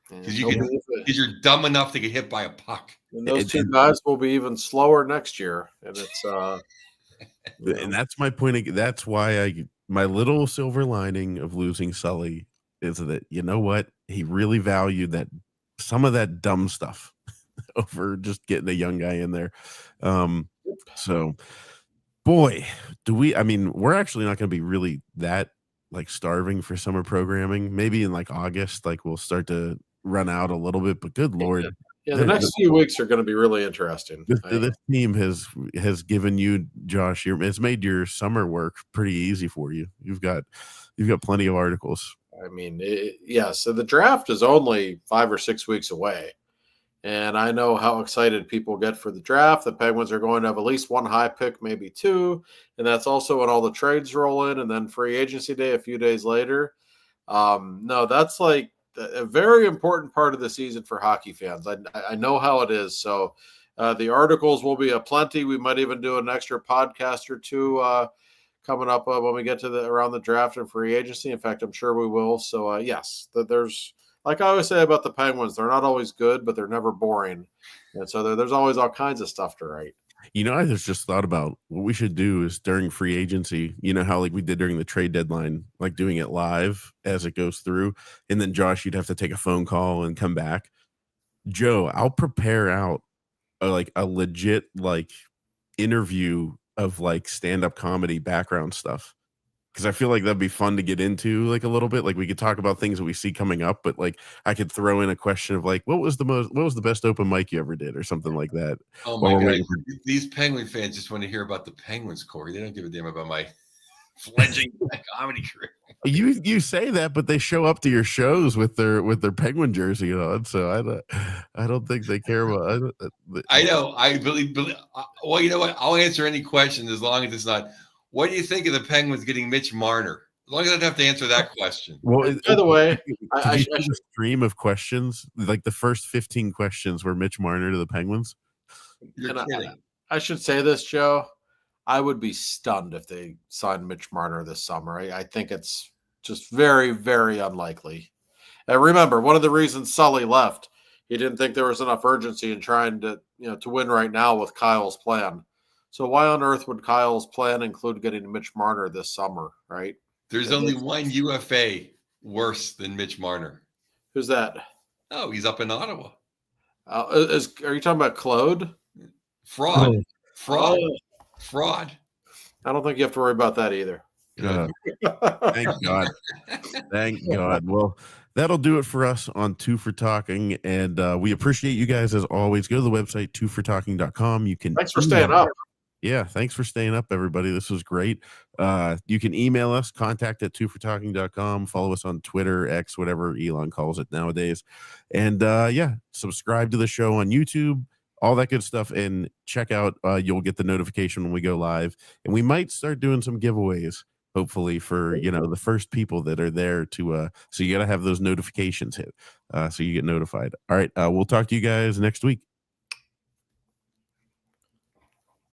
because you're dumb enough to get hit by a puck. And those two guys will be even slower next year, and it's. And that's my point. That's why my little silver lining of losing Sully is that he really valued that. Some of that dumb stuff over just getting a young guy in there. So, boy, we're actually not going to be really that starving for summer programming. Maybe in August, we'll start to run out a little bit, but good Lord. Yeah, the next few weeks are going to be really interesting. This team has given you, Josh, it's made your summer work pretty easy for you. You've got plenty of articles. I mean, so the draft is only 5 or 6 weeks away. And I know how excited people get for the draft. The Penguins are going to have at least one high pick, maybe two. And that's also when all the trades roll in, and then free agency day a few days later. No, that's like a very important part of the season for hockey fans. I know how it is. So the articles will be aplenty. We might even do an extra podcast or two coming up when we get to around the draft and free agency. In fact, I'm sure we will. So yes, there's, like I always say about the Penguins, they're not always good, but they're never boring. And so there's always all kinds of stuff to write. You know, I just thought about what we should do is during free agency, you know, how like we did during the trade deadline, like doing it live as it goes through. And then Josh, you'd have to take a phone call and come back. Joe, I'll prepare out a legit like interview of like stand-up comedy background stuff. Because I feel like that'd be fun to get into like a little bit. Like we could talk about things that we see coming up, but like I could throw in a question of like, what was the best open mic you ever did or something like that. Oh my God. These Penguin fans just want to hear about the Penguins, Corey. They don't give a damn about my fledgling comedy career. You say that, but they show up to your shows with their Penguin jersey on, so I don't think they care about. I know. I believe. Well, you know what? I'll answer any question as long as it's not. What do you think of the Penguins getting Mitch Marner? As long as I don't have to answer that question. Well, by the way, I should a stream of questions. Like the first 15 questions were Mitch Marner to the Penguins. You're kidding. I should say this, Joe. I would be stunned if they signed Mitch Marner this summer. I think it's just very, very unlikely. And remember, one of the reasons Sully left, he didn't think there was enough urgency in trying to win right now with Kyle's plan. So why on earth would Kyle's plan include getting Mitch Marner this summer, right? There's only one UFA worse than Mitch Marner. Who's that? Oh, he's up in Ottawa. Are you talking about Claude? Fraud. I don't think you have to worry about that either. Thank God. Thank God. Well, that'll do it for us on Two for Talking. And we appreciate you guys as always. Go to the website, twofortalking.com. Thanks for staying up. Yeah, thanks for staying up, everybody. This was great. You can email us, contact@twofortalking.com. Follow us on Twitter, X, whatever Elon calls it nowadays. And subscribe to the show on YouTube, all that good stuff. And check out, you'll get the notification when we go live. And we might start doing some giveaways, hopefully, for the first people that are there to so you got to have those notifications hit so you get notified. All right, we'll talk to you guys next week.